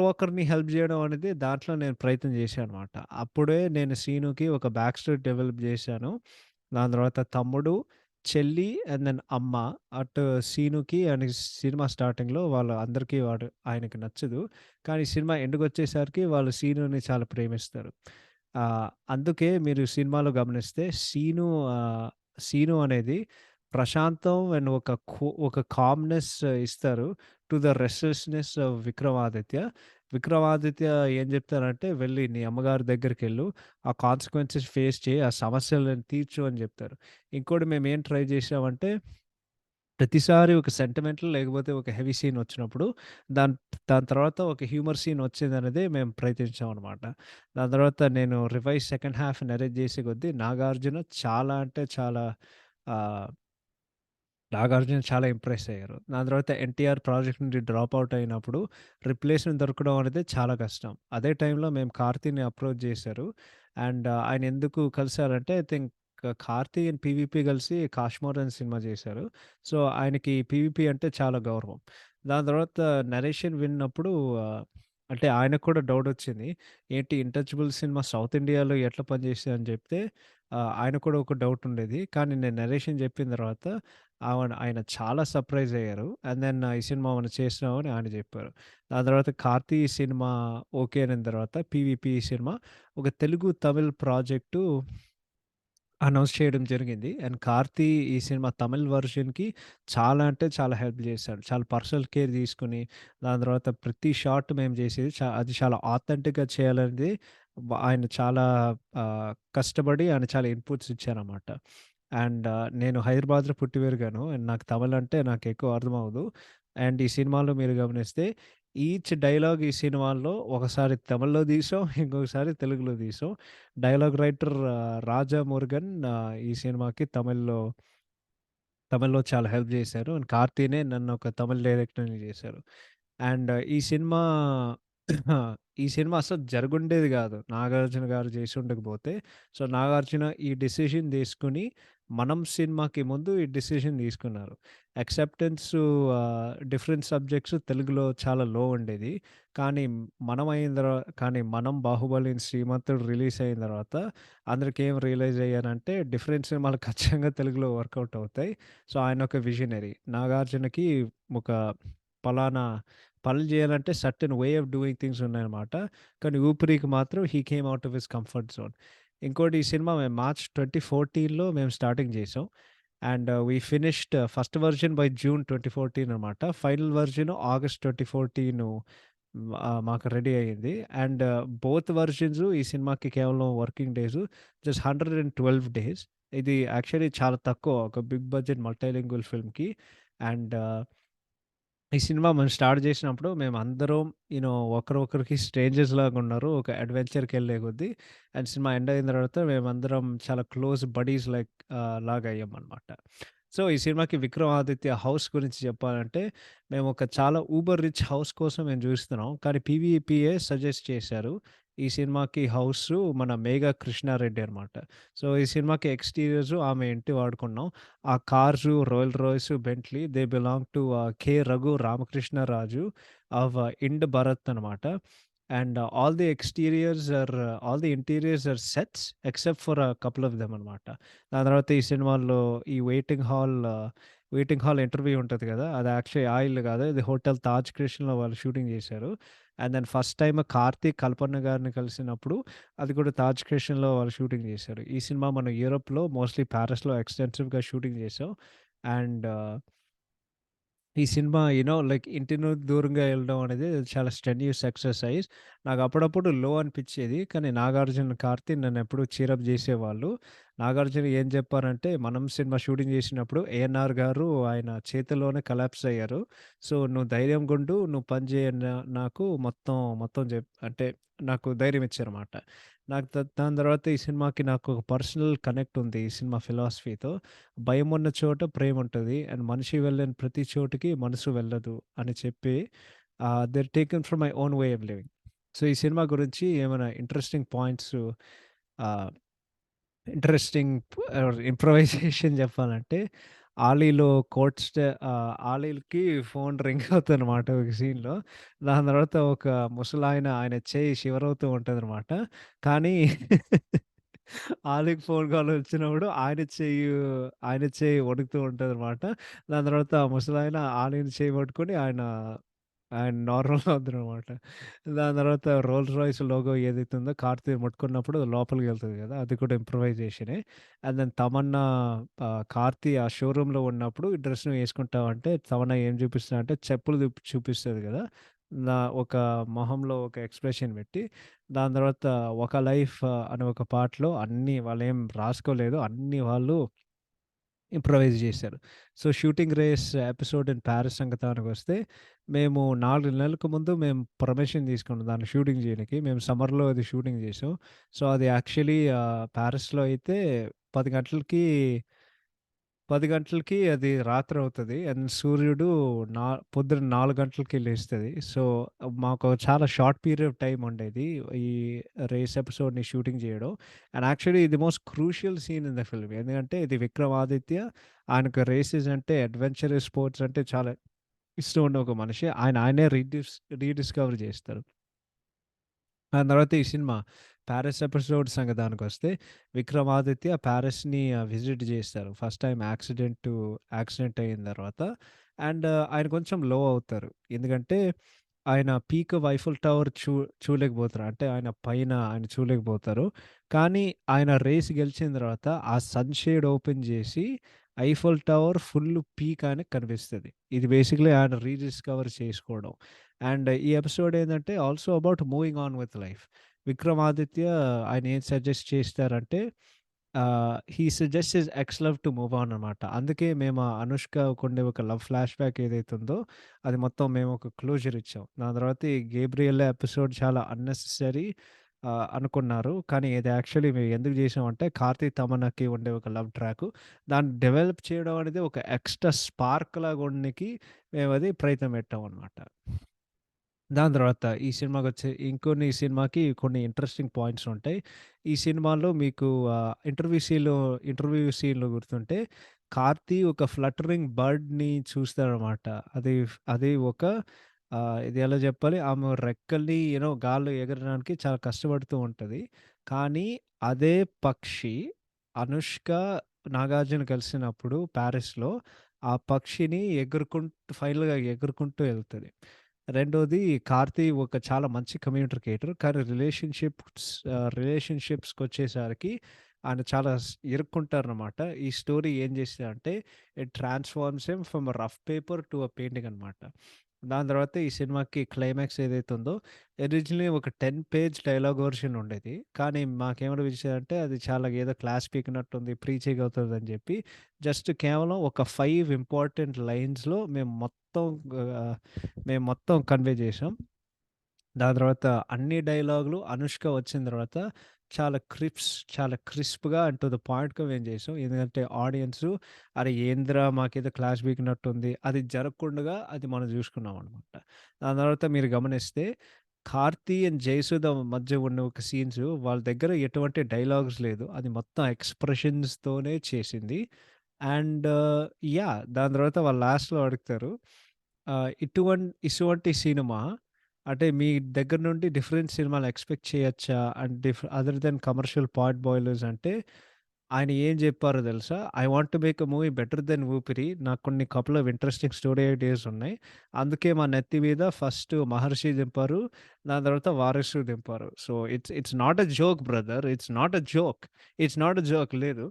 ఒకరిని హెల్ప్ జేయడం అనేది దాంట్లో నేను ప్రయత్నం చేశాననమాట. అప్పుడే నేను సీనుకి ఒక బ్యాక్ స్టోరీ డెవలప్ జేశాను. దాని తర్వాత తమ్ముడు, చెల్లి అండ్ దెన్ అమ్మ. అటు సీనుకి అండ్ సినిమా స్టార్టింగ్‌లో ఆయనకి నచ్చదు. కానీ సినిమా ఎండ్‌కొచ్చేసరికి వాళ్ళు సీనుని చాలా ప్రేమిస్తారు. అందుకే మీరు సినిమాలో గమనిస్తే సీను అనేది ప్రశాంతం అండ్ ఒక కామ్‌నెస్ ఇస్తారు. To the restlessness of Vikramaditya. Vikramaditya ఏం జెప్తారంటే, "వెళ్లి నీ అమ్మగారి దగ్గరికెళ్ళు. ఆ కాన్సిక్వెన్సెస్ ఫేస్ చేయి. ఆ సమస్యలను తీర్చు" అని జెప్తారు. ఇంకోటి మేమేం ట్రై జేశామంటే, ప్రతిసారి ఒక సెంటిమెంటల్ లేకపోతే ఒక హెవీ సీన్ వచ్చినప్పుడు, దాని దాని తర్వాత ఒక హ్యూమర్ సీన్ వచ్చిందనేదే మేము ప్రయత్నించామనమాట. దాని తర్వాత నేను సెకండ్ హాఫ్ నరేట్ జేసే కొద్దీ నాగార్జున చాలా అంటే చాలా ఆహ్ 'నాగార్జున' చాలా ఇంప్రెస్ అయ్యారు. దాని తర్వాత 'ఎన్టీఆర్' ప్రాజెక్ట్ నుండి డ్రాప్ అవుట్ అయినప్పుడు రిప్లేస్‌మెంట్ దొరకడం అనేది చాలా కష్టం. అదే టైంలో మేము 'కార్తీని' అప్రోచ్ చేశారు. అండ్ ఆయన ఎందుకు కలిసారంటే I think 'Karthi' and 'P V P' కలిసి 'కాష్మోర్' అనే సినిమా చేశారు. సో, ఆయనకి 'పీవీపీ' అంటే చాలా గౌరవం. దాని తర్వాత నరేషన్ విన్నప్పుడు అంటే ఆయనకు కూడా డౌటొచ్చింది. ఏంటి 'ఇన్‌టచబుల్' సినిమా సౌత్ ఇండియాలో ఎట్లా పనిచేస్తదని చెప్తే ఆయనకు కూడా ఒక డౌట్ ఉండేది. కానీ నేను నరేషన్ చెప్పిన తర్వాత ఆయన చాలా సర్ప్రైజ్ అయ్యారు. అండ్ దెన్ ఈ సినిమా మనం చేస్తున్నామని ఆయన జెప్పారు. దాని తర్వాత 'కార్తీ' సినిమా ఓకే అయిన తర్వాత 'పీవీపీ' సినిమా ఒక తెలుగు, తమిళ్ ప్రాజెక్టు అనౌన్స్ చేయడం జరిగింది. అండ్ 'కార్తీ' ఈ సినిమా తమిళ్ వెర్షన్‌కి చాలా అంటే చాలా హెల్ప్ చేశాడు. చాలా పర్సనల్ కేర్ తీసుకొని, దాని తర్వాత ప్రతి షాట్ మేము చేసేది అది చాలా ఆథెంటిక్‌గా చేయాలనేది ఆయన చాలా కష్టపడి ఆయన చాలా ఇన్‌పుట్స్ ఇచ్చారనమాట. అండ్ నేను హైదరాబాద్‌లో పుట్టి పెరిగాను. అండ్ నాకు తమిళ్ అంటే నాకెక్కువ అర్థమవ్వదు. అండ్ ఈ సినిమాలో మీరు గమనిస్తే ఈచ్ డైలాగ్ ఈ సినిమాల్లో ఒకసారి తమిళ్‌లో తీసాం, ఇంకొకసారి తెలుగులో తీసాం. డైలాగ్ రైటర్ రాజా మురుగన్ ఈ సినిమాకి తమిళ్‌లో చాలా హెల్ప్ చేశారు. అండ్ కార్తీనే నన్ను ఒక తమిళ్ డైరెక్టర్‌ని చేశారు. అండ్ ఈ సినిమా అసలు జరుగుండేది గాదు. నాగార్జున గారు చేసుండకపోతే. సో, నాగార్జున ఈ డెసిషన్ తీసుకొని మనం సినిమాకి ముందు ఈ డెసిషన్ తీసుకున్నారు. యాక్సెప్టెన్సు డిఫరెంట్ సబ్జెక్ట్స్ తెలుగులో చాలా లో ఉండేది. కానీ కానీ మనం 'బాహుబలి', 'శ్రీమంతుడు' రిలీజ్ అయిన తర్వాత అందరికేం రియలైజ్ అయ్యారంటే డిఫరెంట్ సినిమాలు ఖచ్చితంగా తెలుగులో వర్కౌట్ అవుతాయి. సో, ఆయన ఒక విజనరీ. నాగార్జునకి ఒక పలానా పనులు చేయాలంటే certain way of doing things ఉన్నాయన్నమాట. కానీ 'ఊపిరికి' మాత్రం he came out of his comfort zone. ఇంకోటి ఈ సినిమా మేము మార్చ్ 2014లో మేము స్టార్టింగ్ చేసాం. And we finished first version by June 2014 అనమాట. ఫైనల్ వెర్షన్ ఆగస్ట్ 2014 మాకు రెడీ అయింది. అండ్ బోత్ వెర్షన్స్ ఈ సినిమాకి కేవలం వర్కింగ్ డేస్ జస్ట్ 112 డేస్. ఇది యాక్చువల్లీ చాలా తక్కువ ఒక బిగ్ బడ్జెట్ మల్టీలింగ్యువల్ ఫిల్మ్‌కి. అండ్ ఈ సినిమా మేము స్టార్ట్ జేసినప్పుడు మేమందరం ఒకరికి స్ట్రేంజర్స్ లాగున్నారు. ఒక అడ్వెంచర్‌కెళ్ళే కొద్దీ. అండ్ సినిమా ఎండ్ అయిన తర్వాత మేమందరం చాలా క్లోజ్ బడీస్ లాగా అయ్యామనమాట. సో, ఈ సినిమాకి 'విక్రమాదిత్య' హౌస్ గురించి చెప్పాలంటే, మేము ఒక చాలా ఊబర్ రిచ్ హౌస్ కోసం మేము జూస్తున్నాం. కానీ పీవీపీయే సజెస్ట్ చేశారు. ఈ సినిమాకి హౌసు మన 'మేఘా కృష్ణారెడ్డి' అనమాట. సో, ఈ సినిమాకి ఎక్స్‌టీరియర్స్ ఆమె ఇంటి వాడుకున్నాం. ఆ cars 'Rolls Royce', 'Bentley' they belong to 'K. Raghu Ramakrishnaraju' of 'Ind Bharat' అనమాట. And all the interiors are sets except for couple of them అనమాట. దాని తర్వాత ఈ సినిమాలో ఈ వెయిటింగ్ హాల్ ఇంటర్వ్యూ ఉంటది గదా! అది యాక్చువల్లీ ఆ ఇల్లు గాదు. ఇది హోటల్ 'తాజ్ కృష్ణ'లో వాళ్ళు షూటింగ్ జేశారు. And then first time Karthik, Kalpana గారిని కలిసినప్పుడు అది కూడా 'తాజ్ కృష్ణ'లో వాళ్ళు షూటింగ్ జేశారు. ఈ సినిమా మనం యూరోప్‌లో మోస్ట్‌లీ పారిస్‌లో ఎక్స్‌టెన్సివ్‌గా షూటింగ్ చేసాం. అండ్ ఈ సినిమా లైక్ ఇంటి నుండి దూరంగా వెళ్ళడం అనేది చాలా స్ట్రెన్యూస్ ఎక్సర్‌సైజ్. నాకు అప్పుడప్పుడు లో అనిపిచ్చేది. కానీ 'నాగార్జున', 'కార్తీ' నన్నెప్పుడూ చీరప్ జేసేవాళ్ళు. 'నాగార్జున' ఏం చెప్పారంటే, మనం సినిమా షూటింగ్ చేసినప్పుడు ఏఎన్నార్ గారు ఆయన చేతుల్లోనే కొలాప్స్ అయ్యారు. సో, "నువ్వు ధైర్యంగుండు. నువ్వు పని చేయి" నాకు మొత్తం మొత్తం అంటే నాకు ధైర్యం ఇచ్చారన్నమాట. నాకు దాని తర్వాత ఈ సినిమాకి నాకు ఒక పర్సనల్ కనెక్ట్ ఉంది ఈ సినిమా ఫిలాసఫీతో. భయమున్న చోట ప్రేముంటది. అండ్ మనిషి వెళ్ళని ప్రతి చోటికి మనసు వెళ్ళదు అని చెప్పి they are taken from my own way of living. So, ఈ సినిమా గురించి ఏమైనా interesting points ah, interesting improvisation చెప్పాలంటే 'ఆలీ'కి ఫోన్ రింగ్ అవుతదనమాట ఒక సీన్‌లో. దాని తర్వాత ఒక ముసలాయన ఆయన చెయ్యి షివర్ అవుతూ ఉంటదనమాట. కానీ 'ఆలీకి' ఫోన్ కాల్ వచ్చినప్పుడు ఆయన చెయ్యి వణుకుతూ ఉంటదనమాట. దాని తర్వాత ఆ ముసలాయన 'ఆలీని' చెయ్యి పట్టుకొని ఆయన ఆయన నార్మల్‌గా అవుతాడనమాట. దాని తర్వాత 'రోల్స్ రాయ్స్' లోగో ఏదైతే ఉందో కార్తీ ముట్టుకున్నప్పుడు లోపలికెళ్తది గదా! అది కూడా ఇంప్రొవైజేషనే. అండ్ దెన్ తమన్నా కార్తీ ఆ షోరూమ్‌లో ఉన్నప్పుడు ఈ డ్రెస్ నువ్వు యేసుకుంటావంటే తమన్నా ఏం చూపిస్తదంటే చెప్పులు చూపిస్తది గదా! ఒక మొహంలో ఒక ఎక్స్‌ప్రెషన్ పెట్టి దాని తర్వాత 'ఒక లైఫ్' అనే ఒక పాటలో అన్నీ వాళ్ళేం రాసుకోలేదు. అన్నీ వాళ్ళు ఇంప్రవైజ్ చేశారు. So, 'shooting race' episode in Paris సంగతానికొస్తే, మేము 4 నెలలకు ముందు మేము పర్మిషన్ తీసుకున్నాం దాన్ని షూటింగ్ చేయనికి. మేము సమ్మర్‌లో అది షూటింగ్ చేసాం. సో, అది యాక్చువల్లీ పారిస్‌లో అయితే 10 గంటలకి 10 గంటలకి అది రాత్రవుతది. అండ్ సూర్యుడు నా పొద్దున 4 గంటలకి లేస్తది. సో, మాకు చాలా షార్ట్ పీరియడ్ ఆఫ్ టైమ్ ఉండేది. ఈ రేస్ ఎపిసోడ్‌ని షూటింగ్ చేయడం. అండ్ యాక్చువల్లీ ఇది most crucial scene in the film. ఎందుకంటే ఇది 'విక్రమాదిత్య' ఆయనకు రేసెస్ అంటే అడ్వెంచరస్ స్పోర్ట్స్ అంటే చాలా ఇష్టం ఉన్న ఒక మనిషి. ఆయనే రీడిస్కవర్ చేస్తారు. దాని తర్వాత ఈ సినిమా 'పారిస్' ఎపిసోడ్ సంగతానికొస్తే 'విక్రమాదిత్య' పారిస్‌ని విజిట్ జేస్తారు. ఫస్ట్ టైమ్ యాక్సిడెంట్ అయిన తర్వాత. అండ్ ఆయన కొంచెం లో అవుతారు. ఎందుకంటే ఆయన పీక్ ఆఫ్ ఐఫిల్ టవర్ చూడలేకపోతారు. అంటే ఆయన చూడలేకపోతారు. కానీ ఆయన రేస్ గెలిచిన తర్వాత ఆ సన్‌షేడ్ ఓపెన్ జేసి ఐఫిల్ టవర్ ఫుల్ పీక్ ఆయనకి కనిపిస్తది. ఇది బేసికల్లీ ఆయన రీడిస్కవర్ చేసుకోవడం. అండ్ ఈ ఎపిసోడ్ ఏందంటే also about moving on with life. 'Vikramaditya' ఆయన ఏం సజెస్ట్ చేస్తారంటే he suggests his X love to move on అనమాట. అందుకే మేము ఆ 'అనుష్క'కుండే ఒక లవ్ ఫ్లాష్ బ్యాక్ ఏదైతే ఉందో అది మొత్తం మేము ఒక క్లోజర్ ఇచ్చాం. దాని తర్వాత ఈ 'గేబ్రియెల్' ఎపిసోడ్ చాలా అన్నెసెసరీ అనుకున్నారు. కానీ ఇది యాక్చువల్లీ మేము ఎందుకు చేసామంటే 'కార్తీ తమన్నాకి' ఉండే ఒక లవ్ ట్రాకు. దాన్ని డెవలప్ చేయడం అనేది ఒక ఎక్స్‌ట్రా స్పార్క్ లాగా ఉండనికి మేమది ప్రయత్నం పెట్టామనమాట. దాని తర్వాత ఈ సినిమాకొచ్చే ఇంకొన్ని సినిమాకి కొన్ని ఇంట్రెస్టింగ్ పాయింట్స్ ఉంటాయి. ఈ సినిమాలో మీకు ఇంటర్వ్యూ సీన్‌లో గుర్తుంటే 'కార్తీ' ఒక ఫ్లటరింగ్ బర్డ్‌ని చూస్తాడనమాట. అది ఒక ఇది ఎలా చెప్పాలి? ఆమె రెక్కల్ని గాల్లో ఎగరడానికి చాలా కష్టపడుతూ ఉంటది. కానీ అదే పక్షి 'అనుష్క, నాగార్జున' కలిసినప్పుడు ప్యారిస్‌లో ఆ పక్షిని ఫైనల్‌గా ఎగురుకుంటూ ఎళ్తది. రెండోది 'కార్తీ' ఒక చాలా మంచి కమ్యూనికేటర్. కానీ రిలేషన్‌షిప్స్‌కొచ్చేసరికి ఆయన చాలా ఇరుక్కుంటారనమాట. ఈ స్టోరీ ఏం చేస్తదంటే it transforms him from a rough paper to a painting అనమాట. దాని తర్వాత ఈ సినిమాకి క్లైమాక్స్ ఏదైతే ఉందో ఒరిజినల్లీ ఒక 10 పేజ్ డైలాగ్ వెర్షన్ ఉండేది. కానీ మాకేమనిపించేదంటే అది చాలా ఏదో క్లాస్ పీకినట్టుంది, ప్రీచింగ్ అవుతదని చెప్పి జస్ట్ కేవలం ఒక 5 ఇంపార్టెంట్ లైన్స్‌లో ఆహ్, మేము మొత్తం కన్వే చేశాం. దాని తర్వాత అన్ని డైలాగులు 'అనుష్క' వచ్చిన తర్వాత చాలా క్రిస్ప్‌గా అండ్ టు ద పాయింట్‌గా మేము చేసాం. ఎందుకంటే ఆడియన్సు అరే! ఏందిరా మాకేదో క్లాస్ పీకినట్టుంది. అది జరగకుండగా అది మనం చూసుకున్నామనమాట. దాని తర్వాత మీరు గమనిస్తే 'కార్తీ' అండ్ 'జయసుధ' మధ్య ఉన్న ఒక వాళ్ళ దగ్గర ఎటువంటి డైలాగ్స్ లేదు. అది మొత్తం ఎక్స్‌ప్రెషన్స్‌తోనే చేసింది. అండ్ దాని తర్వాత వాళ్ళు లాస్ట్‌లో అడుగుతారు. ఇటువంటి సినిమా అంటే మీ దగ్గర నుండి డిఫరెంట్ సినిమాలు ఎక్స్‌పెక్ట్ చేయొచ్చా? And other than commercial pot boilers అంటే ఆయన ఏం జెప్పారో తెలుసా? I want to make a movie better than 'Oopiri.' నాకు కొన్ని couple of interesting story ideas ఉన్నాయి. అందుకే మా నెత్తి మీద ఫస్ట్ 'మహర్షి' దింపారు. దాని తర్వాత 'వారసు' దింపారు. So, it's not a joke brother. It's not a joke. It's not a joke లేదు.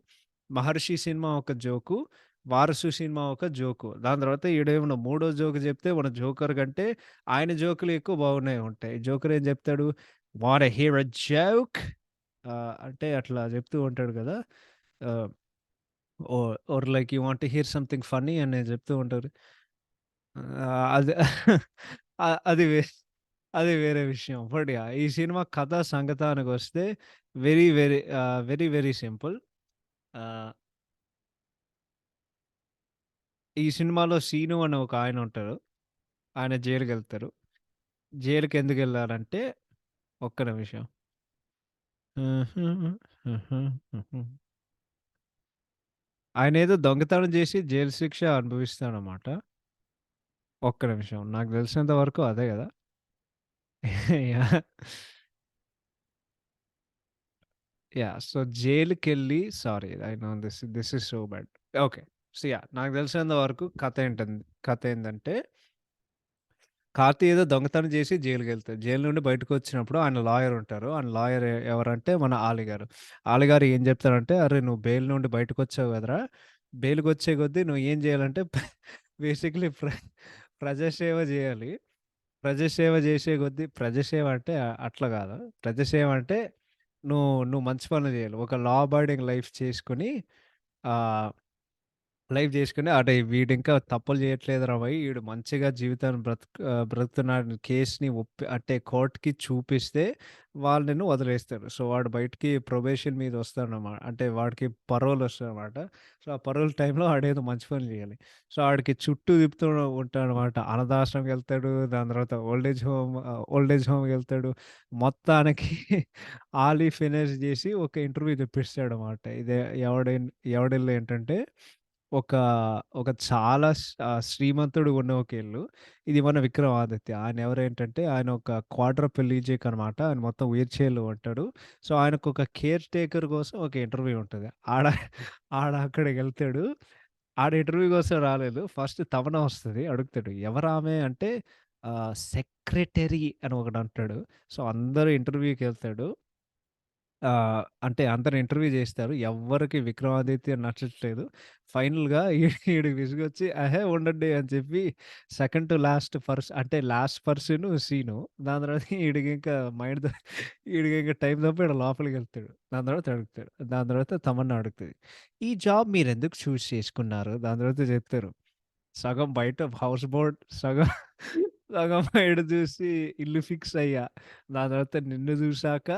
'మహర్షి' సినిమా ఒక జోకు. 'వారసు' సినిమా ఒక జోకు. దాని తర్వాత ఈడేమన్నా మూడో జోక్ జెప్తే మన 'జోకర్' కంటే ఆయన జోకులు ఎక్కువ బాగునే ఉంటాయి. 'జోకర్' ఏం జెప్తాడు? Want to hear a joke? అంటే అట్లా జెప్తూ ఉంటాడు గదా! Ah, or like you want to hear something funny అని జెప్తూ ఉంటారు. అది అది అది వేరే విషయం. బట్ ఈ సినిమా కథ సంగతానికొస్తే వెరీ సింపుల్. ఆహ్, ఈ సినిమాలో 'శీను' అనే ఒక ఆయన ఉంటారు. ఆయన జైలుకెళ్తారు. జైలుకెందుకెళ్లారంటే ఒక్క నిమిషం. ఆయనేదో దొంగతనం జేసి జైలు శిక్ష అనుభవిస్తాడనమాట. ఒక్క నిమిషం. నాకు తెలిసినంత వరకు అదే గదా! యాహ్! సో, జైలుకెళ్ళి sorry I know this is so bad. Okay. నాకు తెలిసినంత వరకు కథ ఏందంటే 'కార్తీ' ఏదో దొంగతనం చేసి జైలుకెళ్తాడు. జైలు నుండి బయటకొచ్చినప్పుడు ఆయన లాయర్ ఉంటారు. ఆయన లాయర్ ఎవరంటే మన 'ఆలి' గారు. 'ఆలి' గారు ఏం చెప్తారంటే, "అరె! నువ్వు బెయిల్ నుండి బయటకొచ్చావు కదరా! బెయిల్‌కొచ్చే కొద్దీ నువ్వు ఏం చేయాలంటే బేసిక్‌లీ ప్రజాసేవ చేయాలి. ప్రజాసేవ చేసే కొద్దీ ప్రజాసేవ అంటే అట్లా కాదు. ప్రజాసేవ అంటే నువ్వు మంచి పనులు చేయాలి. ఒక లా అబాయిడింగ్ లైఫ్ చేసుకొని ఆహ్ లైఫ్ జేసుకొని అరే! వీడింకా తప్పులు చేయట్లేదురా భయ్! ఈడు మంచిగా జీవితాన్ని బ్రతుకుతున్నాడు కేస్‌ని అంటే కోర్ట్‌కి చూపిస్తే వాళ్ళు నిన్ను వదిలేస్తారు. సో, వాడు బయటికి ప్రొబేషన్ మీద వస్తాడనమాట. అంటే వాడికి పరోల్ వస్తదనమాట. సో, ఆ పరోల్ టైమ్‌లో ఆడేదో మంచి పని చేయాలి. సో, ఆడికి చుట్టూ తిప్పుతూ ఉంటాడనమాట. అనాథాశ్రమంకెళ్తాడు. దాని తర్వాత ఓల్డ్ ఏజ్ హోమ్‌కెళ్తాడు. మొత్తానికి ఆలీ ఫినిష్ జేసి ఒక ఇంటర్వ్యూ తెప్పిస్తాడనమాట. ఎవడిల్లో ఏంటంటే ఒక, ఒక చాలా శ్రీమంతుడు ఉన్న ఒక ఇల్లు. ఇది మన 'విక్రమాదిత్య.' ఆయనెవరేంటంటే ఆయన ఒక క్వాడ్రిప్లీజిక్ అనమాట. ఆయన మొత్తం వీల్ చైర్‌లో ఉంటాడు. సో, ఆయనకొక కేర్ టేకర్ కోసం ఒక ఇంటర్వ్యూ ఉంటది. అక్కడికెళ్తాడు. ఆడ ఇంటర్వ్యూ కోసం రాలేదు. ఫస్ట్ తమన్నా వస్తది. అడుగుతాడు. ఎవరామె అంటే సెక్రటరీ అని ఒకడంటాడు. సో, అందరూ ఇంటర్వ్యూకెళ్తాడు. అంటే అందరు ఇంటర్వ్యూ జేస్తారు. ఎవ్వరికి 'విక్రమాదిత్య' నచ్చట్లేదు. ఫైనల్‌గా ఈడికి విసుగొచ్చి "అహే! ఉండండి" అని చెప్పి సెకండ్ టు లాస్ట్ అంటే లాస్ట్ పర్సను సీను. దాని తర్వాత ఈడికింక టైం తప్పి ఈడు లోపలికెళ్తాడు. దాని తర్వాత అడుగుతాడు. దాని తర్వాత తమన్నా అడుగుతది. "ఈ జాబ్ మీరెందుకు చూజ్ చేసుకున్నారు?" దాని తర్వాత చెప్తారు. సగం బయట హౌస్ బోట్ సగం బయట చూసి ఇల్లు ఫిక్స్ అయ్యా. దాని తర్వాత నిన్ను చూసాక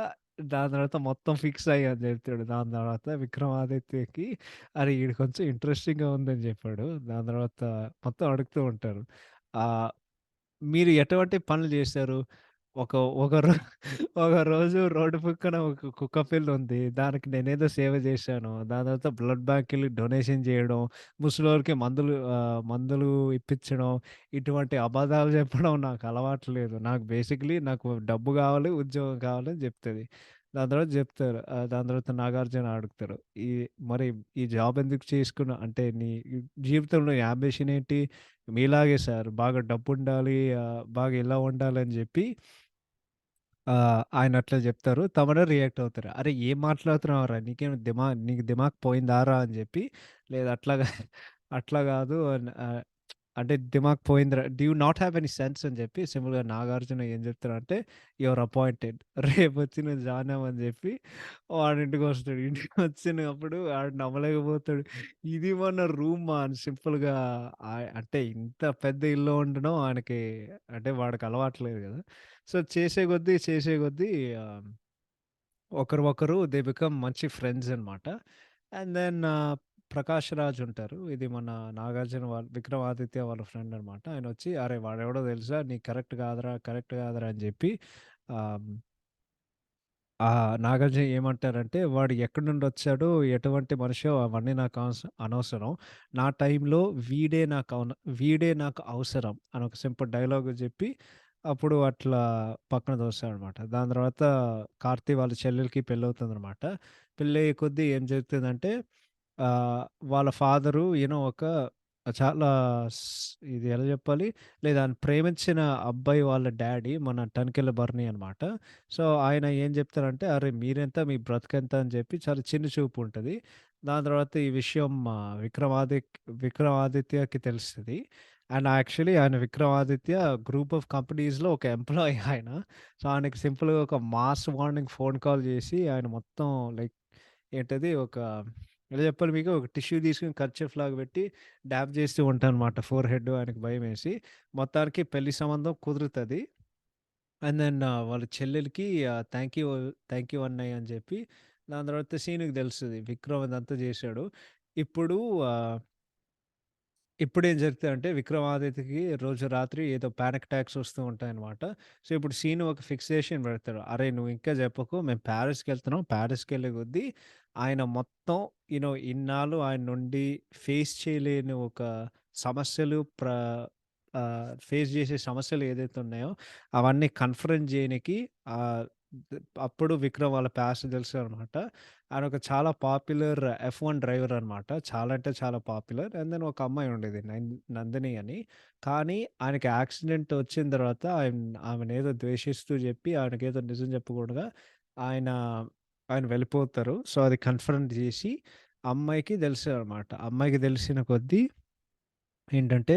దాని తర్వాత మొత్తం ఫిక్స్ అయ్యా అని చెప్తాడు. దాని తర్వాత విక్రమాదిత్యకి అరే! ఈడు కొంచెం ఇంట్రెస్టింగ్‌గా ఉందని చెప్పాడు. దాని తర్వాత మొత్తం అడుగుతూ ఉంటారు. ఆహ్, మీరు ఎటువంటి పనులు జేశారు? ఒక ఒక రో ఒక రోజు రోడ్డు పక్కన ఒక కుక్క పిల్లుంది. దానికి నేనేదో సేవ జేశాను. దాని తర్వాత బ్లడ్ బ్యాంక్‌కెళ్ళి డొనేషన్ జేయడం, ముసలోళ్ళకి మందులు ఇప్పించడం, ఇటువంటి అబద్ధాలు చెప్పడం నాకు అలవాటు లేదు. నాకు బేసికల్లీ నాకు డబ్బు గావాలి, ఉద్యోగం కావాలని జెప్తది. దాని తర్వాత జెప్తారు. దాని తర్వాత నాగార్జున అడుగుతారు. ఈ మరి ఈ జాబ్ ఎందుకు చేసుకున్నావు? అంటే నీ జీవితంలో నీ యాంబిషన్ ఏంటి? మీలాగే సార్ బాగా డబ్బుండాలి, బాగా ఇలా ఉండాలని జెప్పి ఆయన అట్లా జెప్తారు. తమరే రియాక్ట్ అవుతారు. "అరే! ఏం మాట్లాడుతున్నావురా? నీకు దిమాగ్ పోయిందారా?" అని జెప్పి, లేదు అట్లా గాదు అంటే దిమాగ్ పోయిందిరా, do you not have any sense అని జెప్పి సింపుల్‌గా నాగార్జున ఏం జెప్తారంటే, "యూ ఆర్ అపాయింటెడ్. రేపొచ్చి నువ్వు జాయిన్ అవ్వు" అని జెప్పి వాడింటికొస్తాడు. ఇంటికొచ్చినప్పుడు ఆడు నమ్మలేకపోతాడు. ఇది మన రూమా అని సింపుల్‌గా అంటే ఇంత పెద్ద ఇల్లు ఉండడం ఆయనకి అంటే వాడికి అలవాట్లేదు గదా! సో, చేసే కొద్దీ ఆహ్, ఒకరు దే బికమ్ మంచి ఫ్రెండ్స్ అన్నమాట. అండ్ దెన్ 'ప్రకాష్ రాజ్' ఉంటారు. ఇది మన 'నాగార్జున' వాళ్ళ 'విక్రమాదిత్య' వాళ్ళ ఫ్రెండ్ అన్నమాట. ఆయనొచ్చి "అరేయ్! వాడెవడో తెలుసా? నీకు కరెక్ట్ కాదురా" అని చెప్పి ఆహ్, నాగార్జున ఏమంటారంటే, "వాడు ఎక్కడి నుండొచ్చాడో, ఎటువంటి మనిషో అవన్నీ నాకు అనవసరం. నా టైంలో వీడే నాకు అవసరం" అని ఒక సింపుల్ డైలాగ్ జెప్పి, అప్పుడు అట్లా పక్కన తోస్తాడనమాట. దాని తర్వాత కార్తీ వాళ్ళ చెల్లెలికి పెళ్లవుతుందనమాట. పెళ్లయ్యే కొద్దీ ఏం జరుగుతుందంటే, ఆహ్, వాళ్ళ ఫాదరు ఒక చాలా స్ ఇది ఎలా జెప్పాలి? లేదా ఆయన ప్రేమించిన అబ్బాయి వాళ్ళ డ్యాడీ మన 'టంకెళ్ళ భరణి' అనమాట. సో, ఆయన ఏం జెప్తారంటే, "అరె! మీరెంత? మీ బ్రతుకెంత?" అని జెప్పి చాలా చిన్న చూపు ఉంటది. దాని తర్వాత ఈ విషయం 'విక్రమాదిత్యకి' తెలుస్తది. అండ్ యాక్చువల్లీ ఆయన 'విక్రమాదిత్య' గ్రూప్ ఆఫ్ కంపెనీస్‌లో ఒక ఎంప్లాయీ ఆయన. సో, ఆయనకి సింపుల్‌గా ఒక మాస్ వార్నింగ్ ఫోన్ కాల్ జేసి, ఆయన మొత్తం లైక్ ఏంటది ఎలా జెప్పాలి మీకు? ఒక టిష్యూ తీసుకొని కర్చీఫ్‌లాగా పెట్టి డాబ్ జేస్తూ ఉంటానన్నమాట ఫోర్ హెడ్ ఆయనకి భయమేసి. మొత్తానికి పెళ్లి సంబంధం కుదురుతది. అండ్ దెన్ వాళ్ళ చెల్లెలికి థాంక్ యూ అన్నయ్య అని జెప్పి, దాని తర్వాత సీనుకి తెలుస్తది. విక్రమ్ ఇదంతా జేశాడు. ఇప్పుడు ఆహ్, ఇప్పుడేం జరుగుతదంటే విక్రమాదిత్యకి రోజు రాత్రి ఏదో పానిక్ అటాక్స్ వస్తూ ఉంటాయన్నమాట. సో, ఇప్పుడు సీను ఒక ఫిక్సేషన్ పెడతాడు. "అరేయ్! నువ్వు ఇంకా జెప్పకు. మేము పారిస్‌కెళ్తున్నాం. పారిస్‌కెళ్ళే కొద్దీ ఆయన మొత్తం ఇన్నాళ్ళు ఆయన నుండి ఫేస్ చేయలేని ఒక సమస్యలు ఫేస్ జేసే సమస్యలు ఏదైతే ఉన్నాయో అవన్నీ కన్ఫరెంట్ జేయనికి ఆహ్, అప్పుడు విక్రమ్ వాళ్ళ పాస్ట్ తెలుస్తదనమాట. ఆయనొక చాలా పాపులర్ ఎఫ్1 డ్రైవర్ అనమాట. చాలా అంటే చాలా పాపులర్. అండ్ దెన్ ఒక అమ్మాయి ఉండేది నందిని అని. కానీ ఆయనకి యాక్సిడెంట్ వచ్చిన తర్వాత ఆమెనేదో ద్వేషిస్తూ జెప్పి ఆయనకేదో నిజం చెప్పకూడగా ఆయన, ఆయన వెళ్ళిపోతారు. సో, అది కన్ఫర్మ్ జేసి అమ్మాయికి తెలుస్తదనమాట. అమ్మాయికి తెలిసిన కొద్దీ ఏంటంటే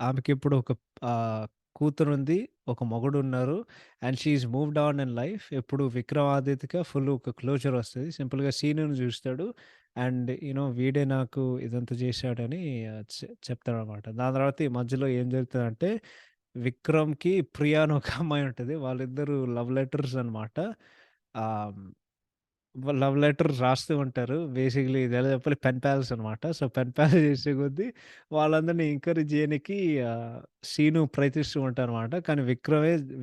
ఆమెకిప్పుడు ఒక ఆహ్, కూతురుంది. ఒక మొగుడున్నారు. And she is moved on in life. ఇప్పుడు 'విక్రమాదిత్య'కి ఫుల్ ఒక క్లోజర్ వస్తది. సింపుల్‌గా సీనుని చూస్తాడు. అండ్ వీడే నాకు ఇదంతా చేశాడని చెప్తాడనమాట. దాని తర్వాత ఈ మధ్యలో ఏం జరుగుతదంటే, విక్రమ్‌కి ప్రియా అని ఒక అమ్మాయి ఉంటది. వాళ్ళిద్దరూ లవ్ లెటర్స్ అనమాట. ఆహ్ లవ్ లెటర్ రాస్తూ ఉంటారు. బేసిక్‌లీ ఇది ఎలా చెప్పాలి పెన్ పాల్స్ అనమాట. సో, పెన్ పాల్ చేసే కొద్దీ వాళ్ళందరిని ఎంకరేజ్ చేయనికి శీను ప్రయత్నిస్తూ ఉంటారనమాట. కానీ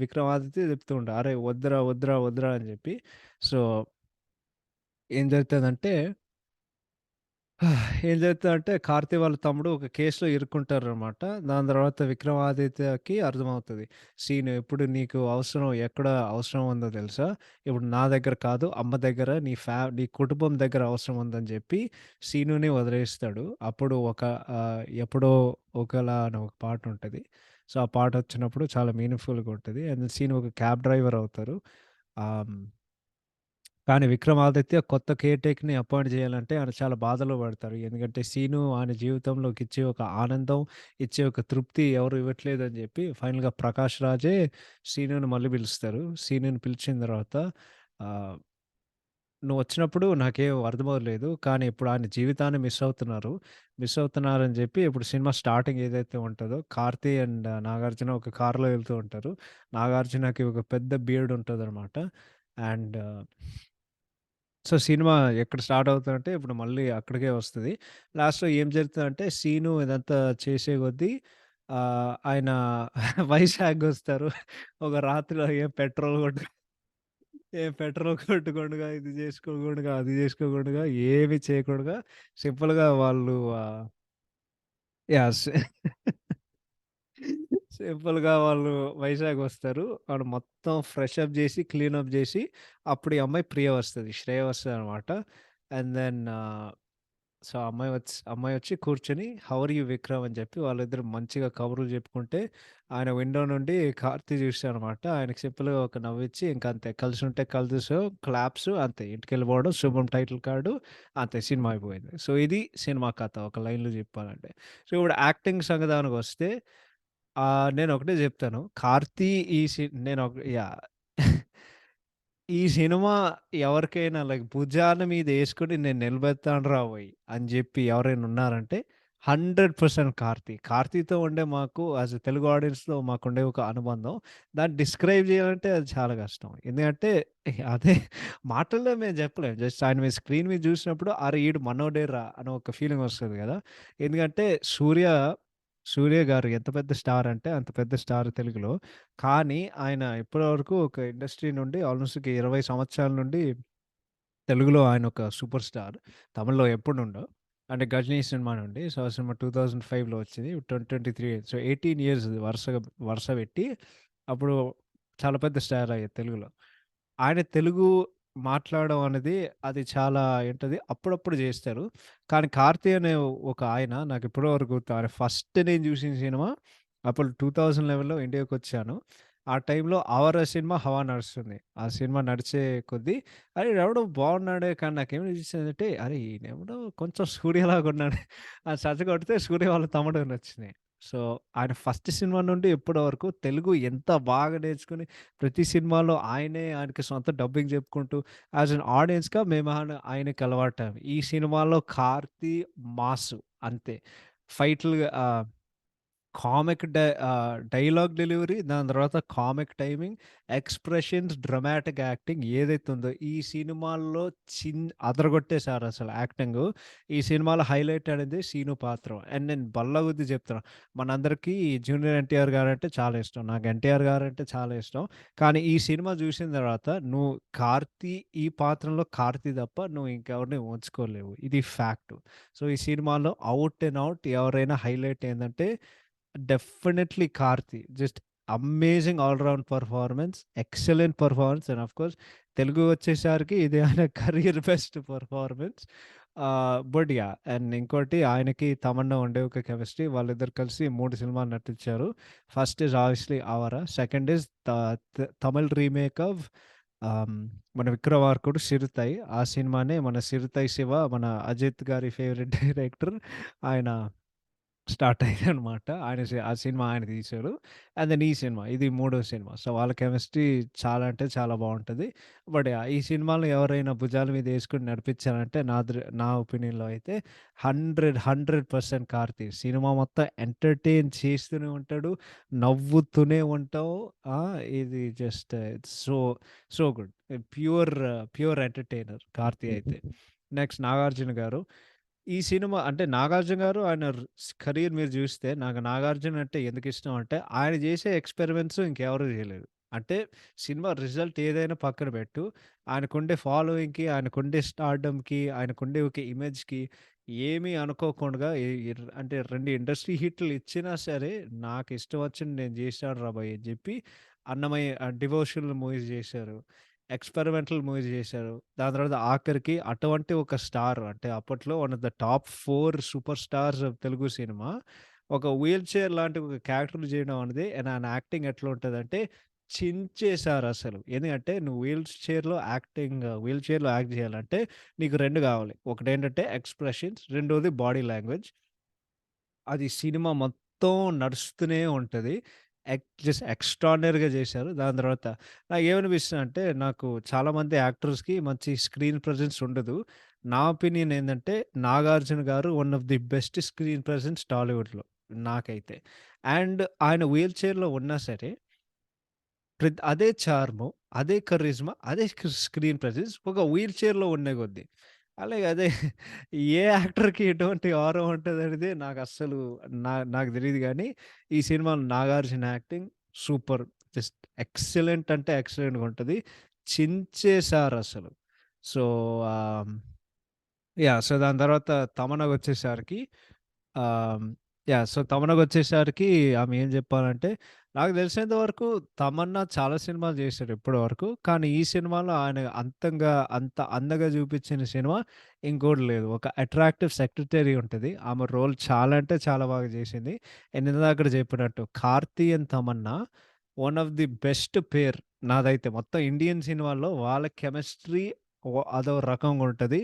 విక్రమాదిత్య చెప్తూ ఉంటాడు. "అరేయ్! వద్దురా" అని చెప్పి. సో, ఏం జరుగుతదంటే ఏం జరుగుతదంటే కార్తీ వాళ్ళ తమ్ముడు ఒక కేస్‌లో ఇరుక్కుంటారనమాట. దాని తర్వాత విక్రమాదిత్యకి అర్థమవుతది. "సీను ఇప్పుడు నీకు ఎక్కడ అవసరం ఉందో తెలుసా? ఇప్పుడు నా దగ్గర కాదు అమ్మ దగ్గర నీ కుటుంబం దగ్గర అవసరం ఉందని" చెప్పి సీనుని వదిలేస్తాడు. అప్పుడు ఎప్పుడో ఒకలా అని ఒక పాటుంటది. సో, ఆ పాటొచ్చినప్పుడు చాలా మీనింగ్‌ఫుల్‌గా ఉంటది. అండ్ సీను ఒక క్యాబ్ డ్రైవర్ అవుతారు. ఆహ్ కానీ 'విక్రమాదిత్య' కొత్త కేర్‌టేకర్‌ని అపాయింట్ చేయాలంటే ఆయన చాలా బాధలో పడతారు. ఎందుకంటే 'సీను' ఆయన జీవితంలోకి ఇచ్చే ఒక ఆనందం, ఇచ్చే ఒక తృప్తి ఎవరు ఇవ్వట్లేదని చెప్పి ఫైనల్‌గా 'ప్రకాష్ రాజే' 'సీను'ని మళ్ళీ పిలుస్తారు. 'సీను'ని పిలిచిన తర్వాత ఆహ్, "నువ్వొచ్చినప్పుడు నాకేం అర్థమవ్వలేదు. కానీ ఇప్పుడు ఆయన జీవితాన్ని మిస్ అవుతున్నారని" చెప్పి ఇప్పుడు సినిమా స్టార్టింగ్ ఏదైతే ఉంటదో 'కార్తీ' అండ్ 'నాగార్జున' ఒక కార్‌లో వెళ్తూ ఉంటారు. 'నాగార్జునకి' ఒక పెద్ద బియర్డ్ ఉంటదనమాట. అండ్ సో, సినిమా ఎక్కడ స్టార్ట్ అవుతదంటే, ఇప్పుడు మళ్ళీ అక్కడికే వస్తది. లాస్ట్‌లో ఏం జరుగుతదంటే, సీను ఇదంతా చేసే కొద్దీ ఆయన వైజాగొస్తారు. ఒక రాత్రిలో ఏం పెట్రోల్ కొట్టకుండగా, ఇది జేసుకోకుండగా, అది జేసుకోకుండగా, ఏమి చేయకుండగా సింపుల్‌గా వాళ్ళు యాహ్! సింపుల్‌గా వాళ్ళు వైజాగ్ వస్తారు. ఆడ మొత్తం ఫ్రెష్ అప్ జేసి, క్లీన్ అప్ జేసి, అప్పుడు ఈ అమ్మాయి ప్రియ వస్తది. శ్రేయ వస్తదనమాట. అండ్ దెన్ సో, అమ్మాయొచ్చి కూర్చొని హౌ ఆర్ యూ విక్రమ్ అని చెప్పి వాళ్ళిద్దరు మంచిగా కబుర్లు చెప్పుకుంటే, ఆయన విండో నుండి కార్తీ చూసాడనమాట. ఆయనకి సింపుల్‌గా ఒక నవ్విచ్చి ఇంకంతే కలిసుంటే కలిసాం, క్లాప్స్ అంతే. ఇంటికెళ్ళిపోవడం, శుభం టైటిల్ కార్డు అంతే సినిమా అయిపోయింది. సో, ఇది సినిమా కథ ఒక లైన్‌లో చెప్పాలంటే. సో, ఇప్పుడు యాక్టింగ్ సంగతానికొస్తే నేనొకటే జెప్తాను. 'కార్తీ' ఈ సి నేనొక యాహ్! ఈ సినిమా ఎవరికైనా లైక్ భుజాన మీదేసుకొని నేను నిలబెడతానురా ఓయ్! అని జెప్పి ఎవరైనా ఉన్నారంటే 100% కార్తీ. కార్తీతో ఉండే మాకు యాస్ ఎ తెలుగు ఆడియన్స్‌లో మాకుండే ఒక అనుబంధం. దాన్ని డిస్క్రైబ్ జేయాలంటే అది చాలా కష్టం. ఎందుకంటే అదే మాటల్లో మేము జెప్పలేం. జస్ట్ ఆయన మీద స్క్రీన్ మీద జూసినప్పుడు అరే! ఈడు మనోడేరా అని ఒక ఫీలింగ్ వస్తది గదా! ఎందుకంటే 'సూర్య' గారు ఎంత పెద్ద స్టార్ అంటే అంత పెద్ద స్టార్ తెలుగులో. కానీ ఆయన ఇప్పటివరకు ఒక ఇండస్ట్రీ నుండి ఆల్‌మోస్ట్ ఒక 20 సంవత్సరాల నుండి తెలుగులో ఆయన ఒక సూపర్ స్టార్. తమిళ్‌లో ఎప్పటినుండో. అంటే 'గజినీ' సినిమా నుండి. సో, ఆ సినిమా 2005లో వచ్చింది. 2023 సో, 18 ఇయర్స్ వరుస పెట్టి అప్పుడు చాలా పెద్ద స్టార్ అయ్యారు తెలుగులో. ఆయన తెలుగు మాట్లాడడం అనేది అది చాలా ఏంటది అప్పుడప్పుడు జేస్తారు. కానీ 'కార్తీ' అనే ఒక ఆయన నాకు ఇప్పటి వరకు గుర్తు. ఆయన ఫస్ట్ నేను జూసిన సినిమా అప్పుడు 2011లో ఇండియాకొచ్చాను. ఆ టైంలో 'ఆవార' సినిమా హవా నడుస్తుంది. ఆ సినిమా నడిచే కొద్దీ అరే! ఈడెవడో బాగున్నాడే కానీ నాకేమనిపించిందంటే అరే! ఈయనెవడో కొంచెం సూర్యలాగా ఉన్నాడు అని సెర్చ్ కొడితే సూర్య వాళ్ళ తమ్ముడు అని వచ్చినాయి. సో, ఆయన ఫస్ట్ సినిమా నుండి ఇప్పటి వరకు తెలుగు ఎంత బాగా నేర్చుకొని ప్రతి సినిమాలో ఆయనకి సొంత డబ్బింగ్ చెప్పుకుంటూ యాస్ ఎన్ ఆడియన్స్‌గా మేము ఆయనకి అలవాటయ్యాం. ఈ సినిమాలో 'కార్తీ' మాసు అంతే. ఫైట్‌లు డైలాగ్ డెలివరీ, దాని తర్వాత comic timing, expressions, dramatic acting ఏదైతే ఉందో, ఈ సినిమాల్లో అదరగొట్టేసారసలు యాక్టింగు. ఈ సినిమాలో హైలైట్ అనేది సీను పాత్ర. అండ్ నేను బల్లగుద్ది చెప్తున్నా. మనందరికీ జూనియర్ ఎన్టీఆర్ గారంటే చాలా ఇష్టం. నాకు ఎన్టీఆర్ గారంటే చాలా ఇష్టం. కానీ ఈ సినిమా చూసిన తర్వాత నువ్వు ఈ పాత్రలో కార్తీ తప్ప నువ్వు ఇంకెవరిని ఊహించుకోలేవు. ఇది ఫ్యాక్టు. సో, ఈ సినిమాలో ఔట్ అండ్ ఔట్ ఎవరైనా హైలైట్ ఏందంటే definitely 'Karthi.' Just amazing all round performance, excellent performance and of course Telugu వచ్చేసరికి ఇది ఆయన career best performance. But yeah! And ఇంకోటి ఆయనకి తమన్నా ఉండే ఒక కెమిస్ట్రీ. వాళ్ళిద్దరు కలిసి 3 సినిమాలు నటించారు. ఫస్ట్ ఈజ్ ఆబ్వియస్లీ 'ఆవార'. సెకండ్ ఈజ్ త త తమిళ్ రీమేక్ ఆఫ్ మన 'విక్రమార్కుడు', 'చిరుతై'. ఆ సినిమానే మన 'చిరుతై శివ' మన అజిత్ గారి ఫేవరెట్ డైరెక్టర్ ఆయన స్టార్ట్ అయిందనమాట. ఆ సినిమా ఆయన తీశారు. అండ్ దెన్ ఈ సినిమా ఇది మూడో సినిమా. సో, వాళ్ళ కెమిస్ట్రీ చాలా అంటే చాలా బావుంటది. But yeah! ఈ సినిమాలో ఎవరైనా భుజాల మీద యేసుకొని నడిపించారంటే నా ఒపీనియన్‌లో అయితే 100% కార్తీ. సినిమా మొత్తం ఎంటర్‌టైన్ చేస్తూనే ఉంటాడు. నవ్వుతూనే ఉంటావు. ఇది just it's so good. Pure entertainer Karthi అయితే. నెక్స్ట్ 'నాగార్జున' గారు. ఈ సినిమా అంటే 'నాగార్జున' గారు ఆయన కెరీర్ మీరు జూస్తే నాకు 'నాగార్జున' అంటే ఎందుకిష్టం అంటే ఆయన జేసే ఎక్స్‌పెరిమెంట్స్ ఇంకెవరు జేయలేదు. అంటే సినిమా రిజల్ట్ ఏదైనా పక్కన పెట్టు. ఆయనకుండే ఫాలోయింగ్‌కి, ఆయనకుండే స్టార్డమ్‌కి, ఆయనకుండే ఒక ఇమేజ్‌కి ఏమీ అనుకోకుండా అంటే 2 ఇండస్ట్రీ హిట్లు ఇచ్చినా సరే నాకిష్టం వచ్చింది నేను జేశాను రా బయ్! అని జెప్పి 'డివోషనల్' మూవీస్ జేశారు. ఎక్స్‌పెరిమెంటల్ మూవీస్ జేశారు. దాని తర్వాత ఆఖరికి అటువంటి ఒక స్టార్ అంటే అప్పట్లో one of the top 4 super stars of Telugu cinema. ఒక వీల్ చైర్ లాంటి ఒక క్యారెక్టర్ జేయడం అనేది అండ్ ఆయన యాక్టింగ్ ఎట్లా ఉంటదంటే చించేశారసలు. ఎందుకంటే నువ్వు వీల్ చైర్‌లో యాక్ట్ జేయాలంటే నీకు 2 గావాలి. ఒకటేంటంటే ఎక్స్‌ప్రెషన్స్, రెండోది బాడీ లాంగ్వేజ్. అది సినిమా మొత్తం నడుస్తూనే ఉంటది. జస్ట్ ఎక్స్‌ట్రార్డినరీగా చేశారు. దాని తర్వాత నాకేమనిపిస్తదంటే, నాకు చాలామంది యాక్టర్స్‌కి మంచి స్క్రీన్ ప్రెజెన్స్ ఉండదు. నా ఒపీనియన్ ఏందంటే, 'నాగార్జున' గారు one of the best screen presence టాలీవుడ్‌లో నాకైతే. అండ్ ఆయన వీల్ చైర్‌లో ఉన్నా సరే, అదే చార్ము, అదే కరిజ్మా, అదే స్క్రీన్ ప్రెజెన్స్ ఒక వీల్ చైర్‌లో ఉండే కొద్దీ. అలాగే అదే ఏ యాక్టర్‌కి ఎటువంటి ఆరా ఉంటదనేది నాకస్సలు నాకు తెలీదు గానీ, ఈ సినిమాలో 'Nagarjuna' acting super. Just excellent అంటే ఎక్సలెంట్‌గా ఉంటది. చించేశారసలు. సో, ఆహ్ సో, దాని తర్వాత తమన్నాకొచ్చేసరికి ఆహ్, సో, తమన్నాకొచ్చేసరికి ఆమె ఏం జెప్పాలంటే, నాకు తెలిసినంత వరకు తమన్నా చాలా సినిమాలు జేశాడు ఇప్పటి వరకు. కానీ ఈ సినిమాలో ఆయన అంత అందంగా జూపిచ్చిన సినిమా ఇంకోటి లేదు. ఒక అట్రాక్టివ్ సెక్రటరీ ఉంటది. ఆమె రోల్ చాలా అంటే చాలా బాగా జేసింది. అండ్ ఇందాకడ చెప్పినట్టు 'Karthi and Tamannaah' one of the best pair నాదైతే. మొత్తం ఇండియన్ సినిమాల్లో వాళ్ళ కెమిస్ట్రీ అదో రకంగా ఉంటది.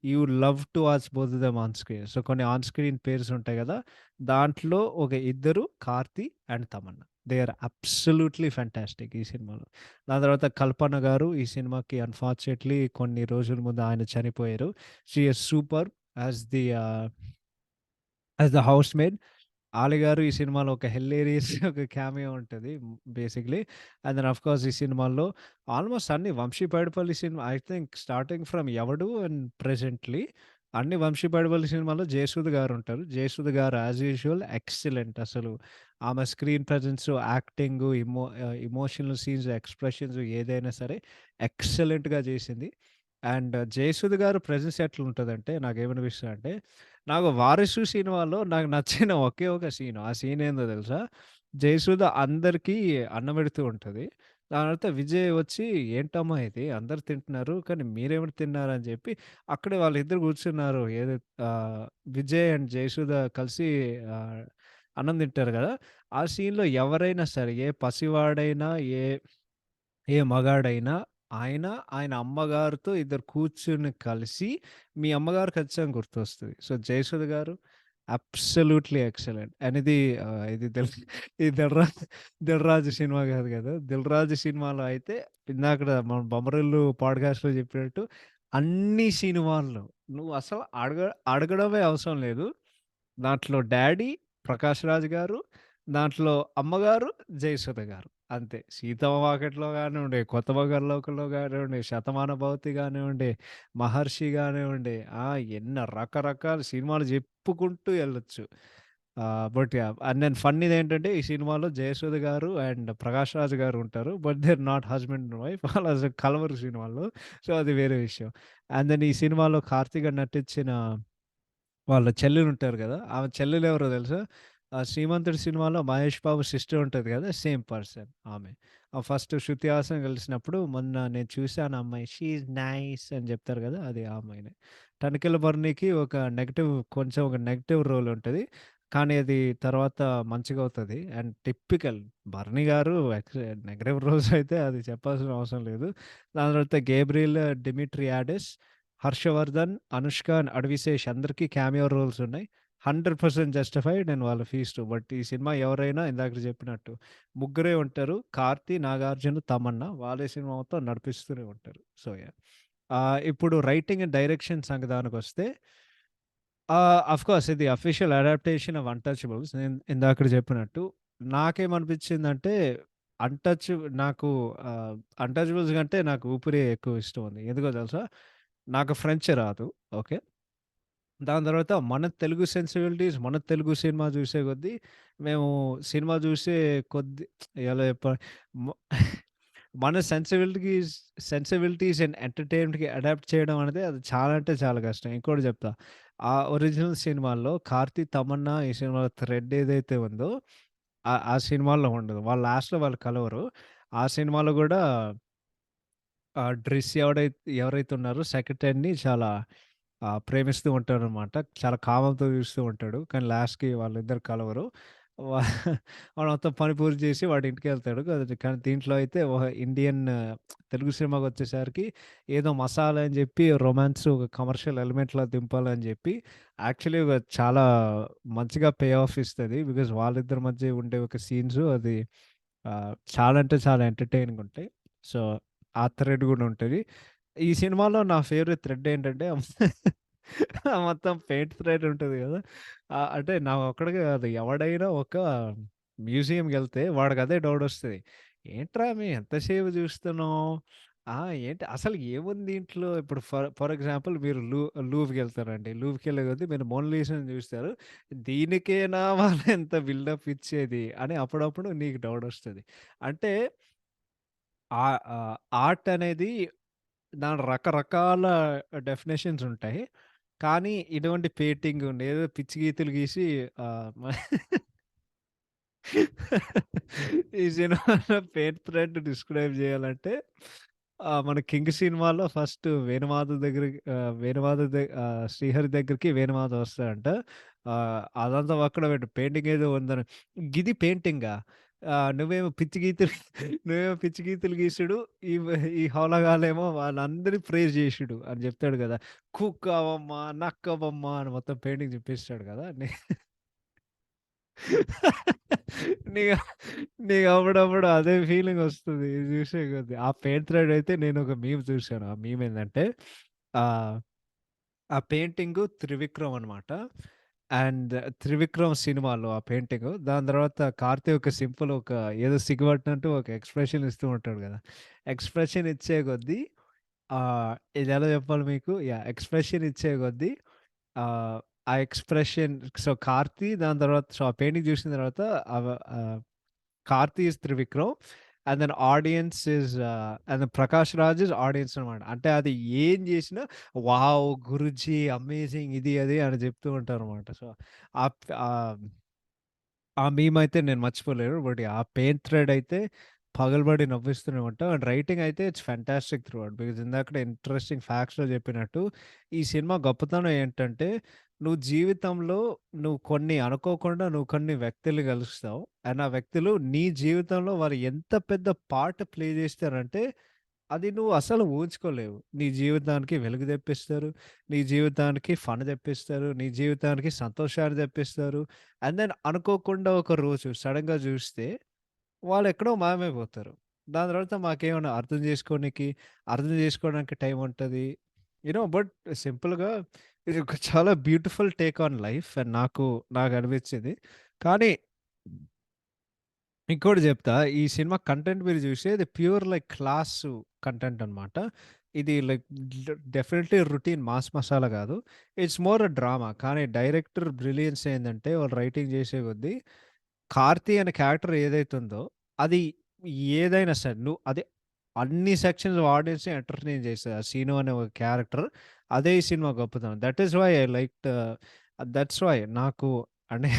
You love to watch both them on screen. So, కొన్ని ఆన్ స్క్రీన్ పేర్స్ ఉంటాయి గదా! దాంట్లో ఒక ఇద్దరు 'Karthi' and 'Tamannaah.' They are absolutely fantastic ఈ సినిమాలో. దాని తర్వాత 'కల్పన' గారు ఈ సినిమాకి అన్‌ఫార్చునేట్‌లీ కొన్ని రోజుల ముందు ఆయన చనిపోయారు. She is super as the housemaid. 'Ali' garu ఈ సినిమాలో ఒక హిల్లేరియస్ ఒక క్యామియో ఉంటది బేసిక్‌లీ. అండ్ దెన్ ఆఫ్‌కోర్స్ ఈ సినిమాల్లో ఆల్‌మోస్ట్ అన్ని 'Vamshi Paidipally' cinema I think starting from 'Yevadu' and presently అన్ని 'వంశీ పైడిపల్లి' సినిమాల్లో జయసుధ గారుంటారు. జయసుధ గారు యాస్ యూజువల్ ఎక్సలెంట్ అసలు. ఆమె screen presence, acting, emotional scenes, expressions ఏదైనా సరే ఎక్సలెంట్‌గా చేసింది. అండ్ జయసుధ గారు ప్రెజెన్స్ ఎట్లుంటదంటే నాకేమనిపిస్తదంటే నాకు 'వారిసు' సినిమాలో నాకు నచ్చిన ఒకే ఒక సీను. ఆ సీన్ ఏందో తెలుసా? జయసుధ అందరికీ అన్నం పెడుతూ ఉంటది. దాని తర్వాత విజయ్ వచ్చి, "ఏంటమ్మా ఇది అందరూ తింటున్నారు. కానీ మీరేమిటి తిన్నారు?" అని చెప్పి అక్కడే వాళ్ళిద్దరు కూర్చున్నారు. విజయ్ అండ్ జయసుధ కలిసి ఆహ్, అన్నం తింటారు గదా! ఆ సీన్‌లో ఎవరైనా సరే ఏ పసివాడైనా, ఏ ఏ మగాడైనా ఆయన, ఆయన అమ్మగారితో ఇద్దరు కూర్చొని కలిసి, మీ అమ్మగారు ఖచ్చితంగా గుర్తొస్తది. సో, 'జయసుధ' గారు అబ్సల్యూట్‌లీ ఎక్సలెంట్. అండ్ ఇది 'దిల్ రాజు' సినిమా కాదు కదా! 'దిల్ రాజు' సినిమాలో అయితే ఇందాకడ మనం 'బొమ్మరిల్లు' పాడ్‌కాస్ట్‌లో చెప్పినట్టు అన్ని సినిమాల్లో నువ్వు అసలు అడగడమే అవసరం లేదు. దాంట్లో డ్యాడీ 'ప్రకాష్ రాజ్' గారు, దాంట్లో అమ్మగారు 'జయసుధ' గారు. అంతే. 'సీతమ్మ వాకిట్లో' గానివ్వండి, 'కొత్త బంగారు లోకంలో' గానివ్వండి, 'శతమాన భవతి' గానివ్వండి, 'మహర్షి' గానివ్వండి, ఎన్ని రకరకాల సినిమాలు చెప్పుకుంటూ ఎళ్ళొచ్చు. అండ్ దెన్ ఫన్నీదేంటంటే ఈ సినిమాలో 'జయసుధ' గారు అండ్ 'ప్రకాష్ రాజ్' గారు ఉంటారు. But they are not husband and wife. వాళ్ళు అసలు కలవరు సినిమాలో. సో, అది వేరే విషయం. అండ్ దెన్ ఈ సినిమాలో కార్తీ గారు నటించిన వాళ్ళ చెల్లెలుంటారు గదా! ఆమె చెల్లెలెవరో తెలుసా? 'శ్రీమంతుడు' సినిమాలో మహేష్ బాబు సిస్టర్ ఉంటది గదా! సేమ్ పర్సన్ ఆమె. ఫస్ట్ 'శృతి హాసన్' కలిసినప్పుడు మొన్న నేను చూసాను ఆ అమ్మాయి. షీ ఈజ్ నైస్ అని జెప్తారు గదా! అది ఆ అమ్మాయినే. 'తనికెళ్ళ భరణి'కి ఒక నెగెటివ్ రోల్ ఉంటది. కానీ అది తర్వాత మంచిగవుతది. And typical Bharani garu negative roles అయితే అది చెప్పాల్సిన అవసరం లేదు. దాని తర్వాత 'గేబ్రియల్ డిమిట్రియాడిస్' 'హర్షవర్ధన్', 'అనుష్క' అండ్ 'అడవిశేష్' అందరికి క్యామియో రోల్స్ ఉన్నాయి. 100% జస్టిఫైడ్ అండ్ వాళ్ళ ఫీస్టు. బట్ ఈ సినిమా ఎవరైనా ఇందాక చెప్పినట్టు ముగ్గురే ఉంటారు. 'కార్తీ', 'నాగార్జున', 'తమన్నా' వాళ్ళే సినిమా మొత్తం నడిపిస్తూనే ఉంటారు. సో, ఇప్పుడు రైటింగ్ అండ్ డైరెక్షన్ సంగతానికొస్తే ఆఫ్‌కోర్స్ ఇది అఫీషియల్ అడాప్టేషన్ ఆఫ్ 'అన్‌టచబుల్స్' నేను ఇందాకడ చెప్పినట్టు. నాకేమనిపించిందంటే అన్‌టచ్ నాకు 'అన్‌టచబుల్స్' కంటే నాకు 'ఊపిరి' ఎక్కువ ఇష్టం ఉంది. ఎందుకో తెలుసా? నాకు ఫ్రెంచ్ రాదు. ఓకే. దాని తర్వాత మన తెలుగు సెన్సిబిలిటీస్, మన తెలుగు సినిమా చూసే కొద్దీ, మేము సినిమా చూసే కొద్దీ ఎలా చెప్పాలి? మ మన సెన్సిబిలిటీస్ అండ్ ఎంటర్‌టైన్‌మెంట్‌కి అడాప్ట్ చేయడం అనేది అది చాలా అంటే చాలా కష్టం. ఇంకోటి చెప్తా. ఆ ఒరిజినల్ సినిమాల్లో 'కార్తీ, తమన్నా' ఈ సినిమాలో థ్రెడ్ ఏదైతే ఉందో, ఆ సినిమాలో ఉండదు. వాళ్ళు లాస్ట్‌లో వాళ్ళు కలవరు. ఆ సినిమాలో కూడా డ్రెస్ ఎవరైతే ఉన్నారో సెక్రటరీని చాలా ప్రేమిస్తూ ఉంటాడనమాట. చాలా కామంతో చూస్తూ ఉంటాడు. కానీ లాస్ట్‌కి వాళ్ళిద్దరు కలవరు. వా వాడు మొత్తం పని పూర్తి చేసి వాడి ఇంటికెళ్తాడు. కానీ దీంట్లో అయితే ఇండియన్ తెలుగు సినిమాకొచ్చేసరికి ఏదో మసాలా అని చెప్పి రొమాన్స్ ఒక కమర్షియల్ ఎలిమెంట్‌లా దింపాలని చెప్పి యాక్చువల్లీ చాలా మంచిగా పే ఆఫ్ ఇస్తది. బికాజ్ వాళ్ళిద్దరి మధ్య ఉండే ఒక సీన్స్ అది చాలా అంటే చాలా ఎంటర్‌టైనింగ్‌గా ఉంటాయి. సో, ఆ థ్రెడ్ గూడా ఉంటది. ఈ సినిమాలో నా ఫేవరెట్ థ్రెడ్ ఏంటంటే మొత్తం పెయింట్ థ్రెడ్ ఉంటది గదా! అంటే నా ఒక్కడికే గాదు. ఎవడైనా ఒక మ్యూజియంకెళ్తే వాడికదే డౌటొస్తది. ఏంట్రా ఎంతసేపు జూస్తున్నావు? ఆ! ఏంటి అసలు ఏముంది దీంట్లో? ఇప్పుడు ఫర్ ఫర్ ఎగ్జాంపుల్ మీరు లూవ్‌కెళ్తారండి. లూవ్‌కెళ్ళే కొద్దీ మీరు 'మోనాలిసా'ని చూస్తారు. దీనికేనా వాళ్ళింత బిల్డప్ ఇచ్చేది అని అప్పుడప్పుడు నీకు డౌటొస్తది. అంటే ఆర్ట్ అనేది దాని రకరకాల డెఫినిషన్స్ ఉంటాయి. కానీ ఇటువంటి పెయింటింగ్ ఏదో పిచ్చి గీతలు గీసి మ ఈ సినిమాలో పెయింట్ థ్రెడ్ డిస్క్రైబ్ జేయాలంటే మన 'కింగ్' సినిమాలో ఫస్ట్ వేణుమాధవ్ దగ్గరికి శ్రీహరి దగ్గరికి వేణుమాధవ్ వస్తాడంట. అదంతా పక్కన పెట్టు పెయింటింగ్ ఏదో ఉందని. గిది పెయింటింగా? నువ్వేమో పిచ్చి గీతలు గీసుడు. ఈ హౌలగాలేమో వాళ్ళందరిని ప్రైజ్ జేసుడు అని జెప్తాడు గదా! కుక్కవమ్మ, నక్కవమ్మ అని మొత్తం పెయింటింగ్ జూపిస్తాడు గదా! నీకు నీకప్పుడప్పుడు అదే ఫీలింగొస్తది. ఇది జూసే కొద్దీ. ఆ పెయింట్ థ్రెడ్ అయితే నేనొక మీమ్ చూసాను. ఆ మీమ్ ఏందంటే ఆహ్, ఆ పెయింటింగు 'త్రివిక్రమ్' అనమాట. అండ్ 'త్రివిక్రమ్' సినిమాలో ఆ పెయింటింగు. దాని తర్వాత కార్తీ ఒక సింపుల్ ఏదో సిగ్గుపడినట్టు ఒక ఎక్స్‌ప్రెషన్ ఇస్తూ ఉంటాడు గదా! ఎక్స్‌ప్రెషన్ ఇచ్చే కొద్దీ ఇదెలా చెప్పాలి మీకు? యాహ్! ఎక్స్‌ప్రెషన్ ఇచ్చే కొద్దీ ఆహ్, ఆ ఎక్స్‌ప్రెషన్ సో, కార్తీ దాని తర్వాత ఆ పెయింటింగ్ చూసిన తర్వాత అవ ah 'Karthi' is Trivikram. And then audience is and then 'Prakash Raj' is audience అనమాట. అంటే అది ఏం జేసినా వావ్! గురూజీ అమేజింగ్ ఇది అది అని జెప్తూ ఉంటారనమాట. సో, ఆహ్, ఆ మీమ్ అయితే నేను మర్చిపోలేను. బట్ ఆ పెయింట్ థ్రెడ్ అయితే పగలబడి నవ్విస్తూనే ఉంటాం. అండ్ రైటింగ్ అయితే it's fantastic through out. Because ఇందాకడ ఇంట్రెస్టింగ్ ఫ్యాక్ట్స్‌లో చెప్పినట్టు ఈ సినిమా గొప్పతనం ఏంటంటే నువ్వు జీవితంలో కొన్ని అనుకోకుండా కొన్ని వ్యక్తులు కలుస్తావు. అండ్ ఆ వ్యక్తులు నీ జీవితంలో వారు ఎంత పెద్ద పార్ట్ ప్లే చేస్తారంటే అది నువ్వు అసలు ఊహించుకోలేవు. నీ జీవితానికి వెలుగు తెప్పిస్తారు. నీ జీవితానికి ఫన్ తెప్పిస్తారు. నీ జీవితానికి సంతోషాన్ని తెప్పిస్తారు. అండ్ దెన్ అనుకోకుండా ఒక రోజు సడెన్‌గా జూస్తే వాళ్ళెక్కడో మాయమైపోతారు. దాని తర్వాత మాకేమన్నా అర్థం జేసుకోవడానికి టైం ఉంటది. బట్ సింపుల్‌గా ఇది ఒక చాలా beautiful take on life and నాకనిపించింది. కానీ ఇంకోటి జెప్తా. ఈ సినిమా కంటెంట్ మీరు జూస్తే ఇది ప్యూర్ లైక్ క్లాసు కంటెంట్ అన్నమాట. ఇది like definitely routine mass masala గాదు. It's more a drama. కానీ డైరెక్టర్ బ్రిలియన్స్ ఏందంటే వాళ్ళు రైటింగ్ జేసే కొద్దీ 'కార్తీ' అనే క్యారెక్టర్ ఏదైతే ఉందో అది ఏదైనా సరే అది అన్ని సెక్షన్స్ ఆఫ్ ఆడియన్స్‌ని ఎంటర్‌టైన్ చేస్తది. ఆ 'సీను' అనే ఒక క్యారెక్టర్. అదే ఈ సినిమా గొప్పతనం. That is why I liked that's why నాకు అంటే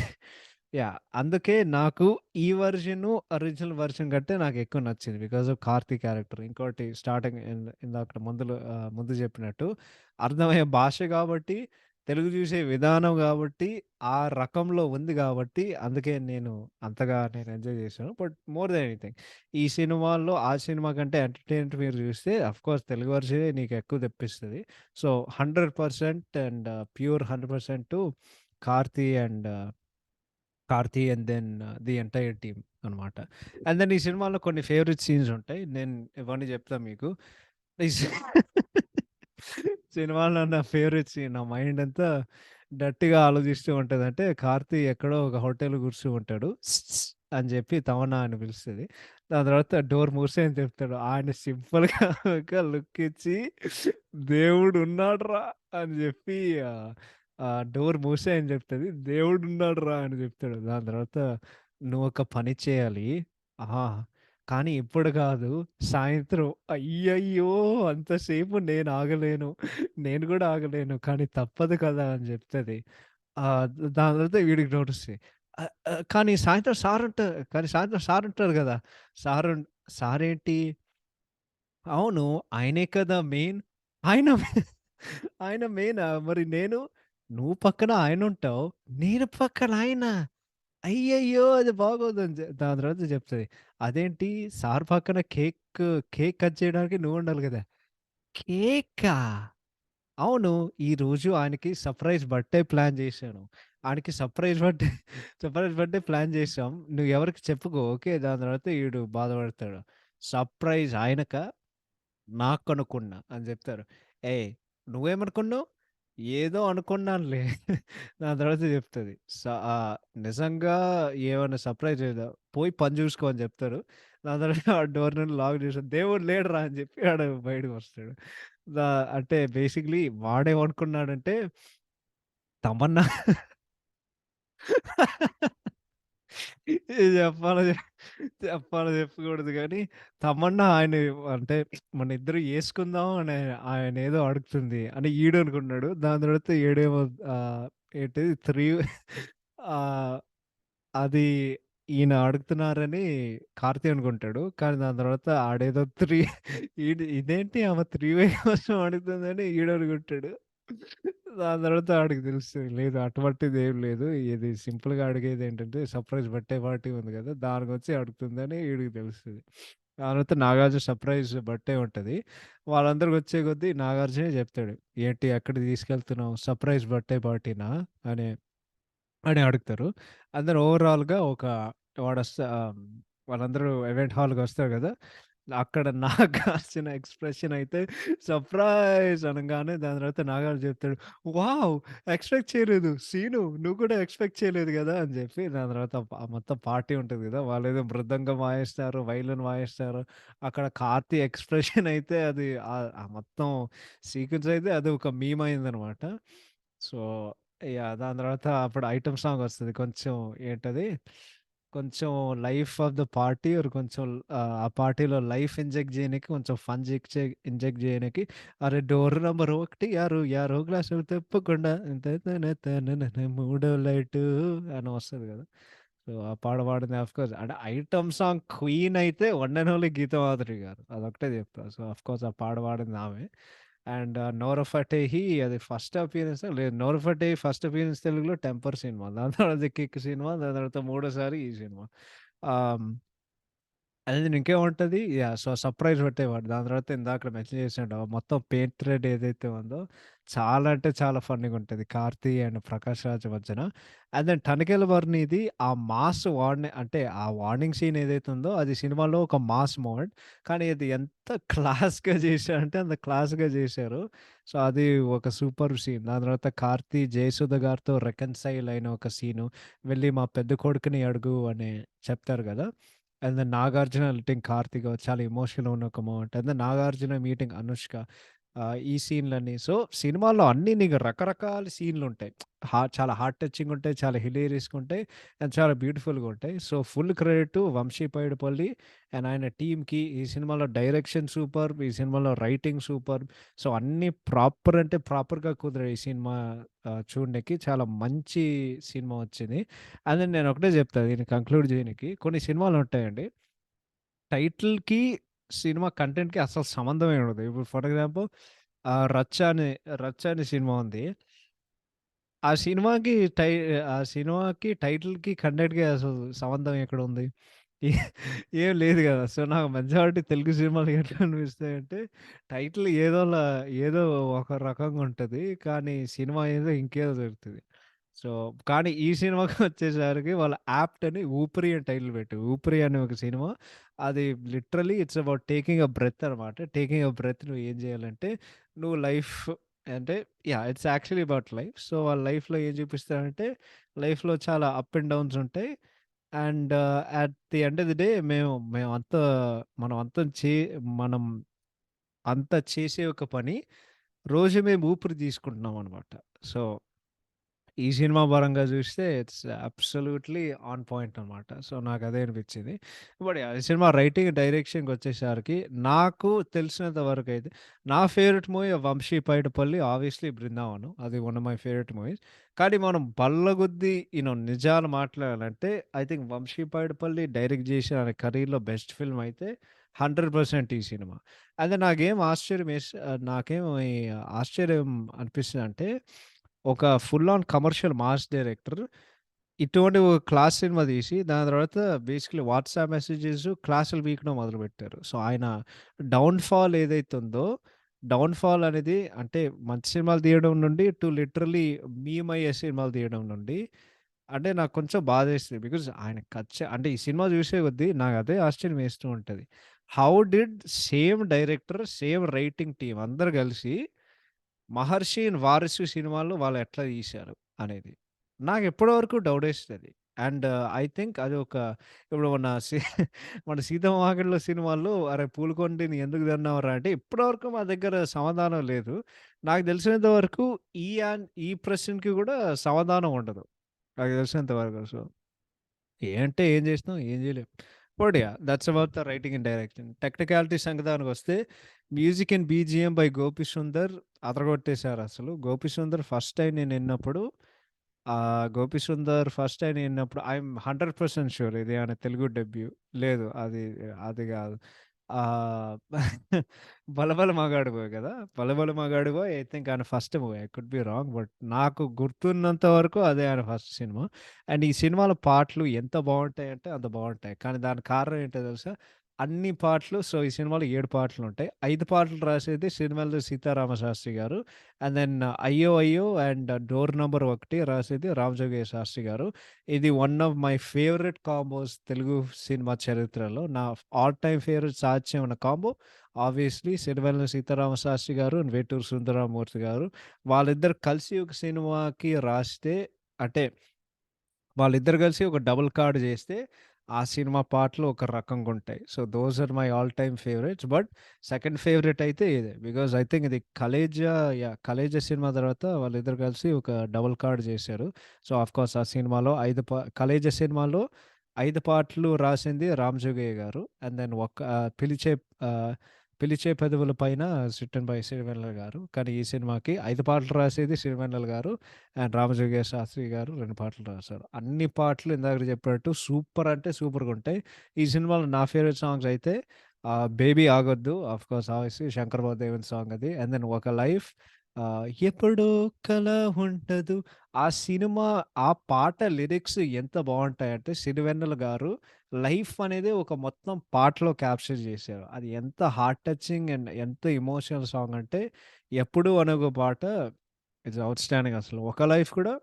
యాహ్! అందుకే నాకు ఈ వెర్షను, ఒరిజినల్ వెర్షన్ కంటే నాకెక్కువ నచ్చింది. Because of 'Karthi' character. ఇంకోటి స్టార్టింగ్ ఇందాకడ ముందు చెప్పినట్టు అర్థమయ్యే భాష గాబట్టి, తెలుగు చూసే విధానం గాబట్టి, ఆ రకంలో ఉంది గాబట్టి, అందుకే నేను ఎంజాయ్ చేశాను. బట్ మోర్ దెన్ ఎనీథింగ్ ఈ సినిమాల్లో ఆ సినిమా కంటే ఎంటర్‌టైన్‌మెంట్ మీరు చూస్తే ఆఫ్‌కోర్స్ తెలుగు వెర్షనే నీకెక్కువ తెప్పిస్తది. So, 100% and pure 100% 'Karthi' and 'Karthi' and then the entire team అనమాట. అండ్ దెన్ ఈ సినిమాలో కొన్ని ఫేవరెట్ సీన్స్ ఉంటాయి. నేను ఇవన్నీ చెప్తా మీకు. ఈ సి సినిమాలో నా ఫేవరెట్ సీన్ నా మైండ్ అంతా డర్టీగా ఆలోచిస్తూ ఉంటది. అంటే 'కార్తీ' ఎక్కడో ఒక హోటల్‌లో కూర్చొని ఉంటాడు. అని చెప్పి తమన్నా అని పిలుస్తది. దాని తర్వాత డోర్ మూసేయ్ అని చెప్తాడు. ఆయన సింపుల్‌గా ఒక లుక్ ఇచ్చి దేవుడు ఉన్నాడురా అని చెప్పి డోర్ మూసేయ్ అని చెప్తది. దేవుడున్నాడురా అని చెప్తాడు. దాని తర్వాత నువ్వొక పని చేయాలి. ఆహా! కానీ ఇప్పుడు కాదు సాయంత్రం. అయ్యయ్యో! అంతసేపు నేను ఆగలేను. నేను కూడా ఆగలేను. కానీ తప్పదు కదా! అని చెప్తది. దాని తర్వాత వీడికి డౌటొస్తాయి. కానీ సాయంత్రం సారుంటారు గదా! సారున్ సారేంటి? అవును. ఆయనే కదా మెయిన్. ఆయన ఆయన మెయినా? మరి నువ్వు పక్కన ఆయనుంటావు. నేను పక్కన ఆయన. అయ్యయ్యో! అది బాగోదని దాని తర్వాత చెప్తది. అదేంటి సార్ పక్కన కేక్ కట్ చేయడానికి నువ్వుండాలి గదా! కేకా? అవును. ఈరోజు ఆయనకి సర్ప్రైజ్ బర్త్‌డే ప్లాన్ జేశాను. ఆయనకి సర్ప్రైజ్ బర్త్‌డే ప్లాన్ జేశాం. నువ్వు ఎవరికీ చెప్పుకో ఓకే. దాని తర్వాత ఈడు బాధపడతాడు. సర్ప్రైజ్ ఆయనకా? నాకనుకున్నా అని జెప్తారు. ఏయ్! నువ్వేమనుకున్నావు? ఏదో అనుకున్నానులే. దాని తర్వాత చెప్తది. నిజంగా ఏమన్నా సర్ప్రైజ్ పోయి పని జూసుకో అని జెప్తారు. దాని తర్వాత ఆ డోర్ నుండి లాక్ చేసాడు. దేవుడు లేడురా అని చెప్పి ఆడు బయటకొస్తాడు. దా అంటే బేసిక్‌లీ వాడేమనుకున్నాడంటే తమన్నా ఇది చెప్పాలో చెప్పకూడదు గానీ, తమన్నా ఆయన అంటే మనిద్దరం యేసుకుందాం అని ఆయనేదో అడుగుతుంది అని ఈడనుకున్నాడు. దాని తర్వాత ఈడేమో ఏంటిది 3 ఆహ్, అది ఈయన అడుగుతున్నారని కార్తీ అనుకుంటాడు. కానీ దాని తర్వాత ఆడేదో ఇదేంటి ఆమె 3 వే కోసం అడుగుతుందని ఈడనుకుంటాడు. దాని తర్వాత ఆడికి తెలుస్తది. లేదు అటువంటిదేం లేదు. ఇది సింపుల్‌గా అడిగేదేంటంటే సర్ప్రైజ్ బర్త్‌డే పార్టీ ఉంది గదా! దానికొచ్చి అడుగుతుందని ఈడికి తెలుస్తది. ఆ తర్వాత నాగార్జున సర్ప్రైజ్ బర్త్‌డే ఉంటది. వాళ్ళందరూ వచ్చే కొద్దీ నాగార్జునే చెప్తాడు. "ఏంటి ఎక్కడికి తీసుకెళ్తున్నావు? Surprise birthday పార్టీనా?" అని అని అడుగుతారు. అందరూ ఓవరాల్‌గా ఒక వాళ్ళందరూ ఈవెంట్ హాల్‌కొస్తారు గదా! అక్కడ నాగార్జున ఎక్స్‌ప్రెషన్ అయితే సర్ప్రైజ్ అనంగానే దాని తర్వాత నాగార్జున చెప్తాడు, "వావ్! ఎక్స్‌పెక్ట్ చేయలేదు. సీను నువ్వు కూడా ఎక్స్‌పెక్ట్ చేయలేదు గదా!" అని చెప్పి దాని తర్వాత మొత్తం పార్టీ ఉంటది గదా! వాళ్ళేదో మృదంగం వాయిస్తారు, వైలిన్ వాయిస్తారు. అక్కడ కార్తీ ఎక్స్‌ప్రెషన్ అయితే అది ఆ మొత్తం సీక్వెన్స్ అయితే అది ఒక మీమ్ అయిందనమాట. So yeah! దాని తర్వాత అప్పుడు ఐటెమ్ సాంగ్ వస్తది. కొంచెం ఏంటది? కొంచెం life of the party or కొంచెం ఆ పార్టీలో లైఫ్ ఇంజెక్ట్ జేయనీకి కొంచెం ఫన్ ఇంజెక్ట్ జేయనీకి అరె డోర్ నంబర్ 1 యారు యారో గ్లాసులు తిప్పకుండా మూడో లైటు అని వస్తది గదా! సో, ఆ పాట పాడింది ఆఫ్‌కోర్స్ అంటే ఐటెమ్ సాంగ్ క్వీన్ అయితే one and only Geetha Madhuri గారు. అదొక్కటే చెప్తా. సో, ఆఫ్‌కోర్స్ ఆ పాట పాడింది ఆమె. అండ్ 'నోరా ఫతేహి' అది ఫస్ట్ అపియరెన్సా? లేదు 'నోరా ఫతేహి' ఫస్ట్ అపియరెన్స్ తెలుగులో 'టెంపర్' సినిమా. దాని తర్వాత 'కిక్' సినిమా. దాని తర్వాత మూడోసారి ఈ సినిమా. ఆహ్ అది ఇంకేముంటది సో, సర్ప్రైజ్ పెట్టేవాడు. దాని తర్వాత ఇందాకడ మెన్షన్ చేసినట్టు మొత్తం పెయింట్ థ్రెడ్ ఏదైతే ఉందో చాలా అంటే చాలా ఫన్నీగుంటది. 'కార్తీ' అండ్ 'ప్రకాష్ రాజ్' మధ్యన. అండ్ దెన్ 'తనికెళ్ళ భరణి'ది ఆ మాస్ అంటే ఆ వార్నింగ్ సీన్ ఏదైతే ఉందో అది సినిమాలో ఒక మాస్ మూమెంట్. కానీ అది ఎంత క్లాస్‌గా చేశారంటే అంత క్లాస్‌గా చేశారు. సో, అది ఒక సూపర్ సీన్. దాని తర్వాత 'కార్తీ' జయసుధ గారితో రికన్సైల్ అయిన ఒక సీను. "వెళ్లి మా పెద్ద కొడుకుని అడుగు" అని చెప్తారు గదా! And then 'Nagarjuna' meeting 'Karthik' చాలా ఎమోషనల్ ఉన్న ఒక moment. And then 'Nagarjuna' meeting 'Anushka' ఈ సీన్‌లన్నీ. సో, సినిమాలో అన్నీ నీకు రకరకాల సీన్‌లుంటాయి. చాలా హార్ట్ టచింగ్ ఉంటాయి. చాలా హిలేరియస్‌గా ఉంటాయి. అండ్ చాలా బ్యూటిఫుల్‌గా ఉంటాయి. So, full credit Vamshi Paidipally and ఆయన టీమ్‌కి. ఈ సినిమాలో డైరెక్షన్ సూపర్బ్. ఈ సినిమాలో రైటింగ్ సూపర్బ్. సో, అన్నీ ప్రాపర్ అంటే ప్రాపర్‌గా కుదిరాయి ఈ సినిమా చూడనికి. చాలా మంచి సినిమా వచ్చింది. అదే నేనొకటే జెప్తా దీన్ని కంక్లూడ్ జేయనీకి. కొన్ని సినిమాలుంటాయండి. టైటిల్‌కి, సినిమా కంటెంట్‌కి అసలు సంబంధమే ఉండదు. ఇప్పుడు ఫర్ ఎగ్జాంపుల్ 'రచ్చ' అనే సినిమా ఉంది. ఆ సినిమాకి టై ఆ సినిమాకి టైటిల్‌కి, కంటెంట్‌కి అసలు సంబంధం ఎక్కడుంది? ఏ ఏం లేదు గదా! సో, నాకు మెజారిటీ తెలుగు సినిమాలు ఎట్లా అనిపిస్తాయంటే, టైటిల్ ఏదో ఒక రకంగా ఉంటది. కానీ సినిమా ఏదో ఇంకేదో జరుగుతది. సో, కానీ ఈ సినిమాకొచ్చేసరికి వాళ్ళు 'యాప్ట్' అని 'ఊపిరి' అని టైటిల్ పెట్టారు. 'ఊపిరి' అనే ఒక సినిమా. అది literally it's about taking a breath అనమాట. టేకింగ్ ఎ బ్రెత్ నువ్వు ఏం చేయాలంటే, నువ్వు లైఫ్ అంటే it's actually about life. So, వాళ్ళ లైఫ్‌లో ఏం చూపిస్తారంటే, లైఫ్‌లో చాలా అప్ అండ్ డౌన్స్ ఉంటాయి. And at the end of the day మేమంతా మనం అంతా చే మనం అంతా చేసే ఒక పని, రోజు మేము ఊపిరి తీసుకుంటున్నామనమాట. సో ఈ సినిమా పరంగా చూస్తే ఇట్స్ అబ్సల్యూట్‌లీ ఆన్ పాయింట్ అనమాట. సో, నాకదే అనిపించింది. బట్ ఈ సినిమా రైటింగ్, డైరెక్షన్‌కొచ్చేసరికి నాకు తెలిసినంత వరకైతే నా favourite movie 'Vamshi Paidipally' obviously 'Brindavanam' అది one of my favourite movies. కానీ మనం బల్లగుద్ది నిజాలు మాట్లాడాలంటే I think 'Vamshi Paidipally' direct చేసిన ఆయన కెరీర్‌లో బెస్ట్ ఫిల్మ్ అయితే 100% ఈ సినిమా. అయితే నాకేం ఈ ఆశ్చర్యం అనిపిస్తదంటే ఒక full on commercial mass director ఇటువంటి ఒక క్లాస్ సినిమా తీసి, దాని తర్వాత బేసికల్లీ వాట్సాప్ మెసేజెస్, క్లాసులు పీకడం మొదలుపెట్టారు. సో, ఆయన డౌన్‌ఫాల్ ఏదైతే ఉందో, డౌన్‌ఫాల్ అనేది అంటే మంచి సినిమాలు తీయడం నుండి లిటరల్లీ మీమ్ అయ్యే సినిమాలు తీయడం నుండి అంటే నాకు కొంచెం బాధేస్తది. బికాజ్ ఆయన అంటే ఈ సినిమా చూసే కొద్దీ నాకు అదే ఆశ్చర్యం వేస్తూ ఉంటది. How did same director, same writing team అందరూ కలిసి 'మహర్షి' అండ్ 'వారసు' సినిమాలు వాళ్ళు ఎట్లా తీశారు అనేది. నాకెప్పటి వరకు డౌటేస్తది. అండ్ ఐ థింక్ అది ఒక ఇప్పుడు మన 'సీతమ్మ సినిమాలో అరె పూలకొండని ఎందుకు తన్నావురా అంటే ఇప్పటివరకు మా దగ్గర సమాధానం లేదు. నాకు తెలిసినంత వరకు ఈ ప్రశ్నకి కూడా సమాధానం ఉండదు. నాకు తెలిసినంత వరకు. సో ఏ అంటే ఏం చేసినాం? ఏం చేయలేం. But yeah! That's about the writing and direction. Technicality సంగతానికొస్తే music and BGM by 'Gopi Sundar' అదరగొట్టేసారసలు. 'గోపి సుందర్' ఫస్ట్ టైమ్ నేనిన్నప్పుడు 'గోపి సుందర్' ఫస్ట్ టైమ్ నేనిన్నప్పుడు ఐయామ్ 100% ష్యూర్ ఇది ఆయన తెలుగు డెబ్యూ. లేదు అది గాదు. ఆహ్, 'బలబల మగాడివోయ్' గదా! 'బలబల మగాడివోయ్' ఐ థింక్ ఆయన first movie. I could be wrong. But నాకు గుర్తున్నంత వరకు అదే ఆయన ఫస్ట్ సినిమా. అండ్ ఈ సినిమాలో పాటలు ఎంత బావుంటాయంటే అంత బావుంటాయి. కానీ దానికి కారణం ఏంటో తెలుసా? అన్ని పాటలు సో, ఈ సినిమాలో 7 పాటలుంటాయి. 5 పాటలు రాసేది సిరివెన్నెల సీతారామ శాస్త్రి గారు. అండ్ దెన్ 'అయ్యో అయ్యో' అండ్ 'డోర్ నంబర్ 1' రాసేది రామజోగయ్య శాస్త్రి గారు. ఇది one of my favourite combos Telugu cinema చరిత్రలో. నా ఆల్ టైమ్ ఫేవరెట్ సాధ్యమైన కాంబో ఆబ్వియస్‌లీ సిరివెన్నెల సీతారామ శాస్త్రి గారు అండ్ వేటూరి సుందరరామూర్తి గారు. వాళ్ళిద్దరు కలిసి ఒక సినిమాకి రాస్తే అంటే వాళ్ళిద్దరు కలిసి ఒక డబుల్ కార్డ్ జేస్తే, ఆ సినిమా పాటలు ఒక రకంగుంటాయి. So, those are my all time favourites. But second favourite అయితే ఇదే. బికాజ్ ఐ థింక్ ఇది 'కలేజా' సినిమా తర్వాత వాళ్ళిద్దరు కలిసి ఒక డబుల్ కార్డ్ జేశారు. సో, ఆఫ్‌కోర్స్ ఆ సినిమాలో 'కలేజా' సినిమాలో 5 పాటలు రాసింది రామజోగయ్య గారు. అండ్ దెన్ 'పిలిచే పెదవుల పైన' రిటెన్ బై సిరివెన్నెల గారు. కానీ ఈ సినిమాకి 5 పాటలు రాసేది సిరివెన్నెల గారు. అండ్ రామజోగయ్య శాస్త్రి గారు 2 పాటలు రాశారు. అన్ని పాటలు ఇందాక చెప్పినట్టు సూపర్ అంటే సూపర్‌గుంటాయి. ఈ సినిమాలో నా ఫేవరెట్ సాంగ్స్ అయితే 'బేబీ ఆగొద్దు' of course obviously Shankar Mahadevan song అది. అండ్ దెన్ 'ఒక లైఫ్' ఎప్పుడో కల ఉంటదు. ఆ సినిమా ఆ పాట లిరిక్స్ ఎంత బావుంటాయంటే సిరివెన్నెల గారు లైఫ్ అనేది ఒక మొత్తం పాటలో క్యాప్చర్ చేశారు. అది ఎంత హార్ట్ టచింగ్ అండ్ ఎంత ఎమోషనల్ సాంగ్ అంటే 'ఎప్పుడు' అనే ఒక పాట ఇట్స్ ఔట్‌స్టాండింగ్ అసలు. 'ఒక లైఫ్' కూడా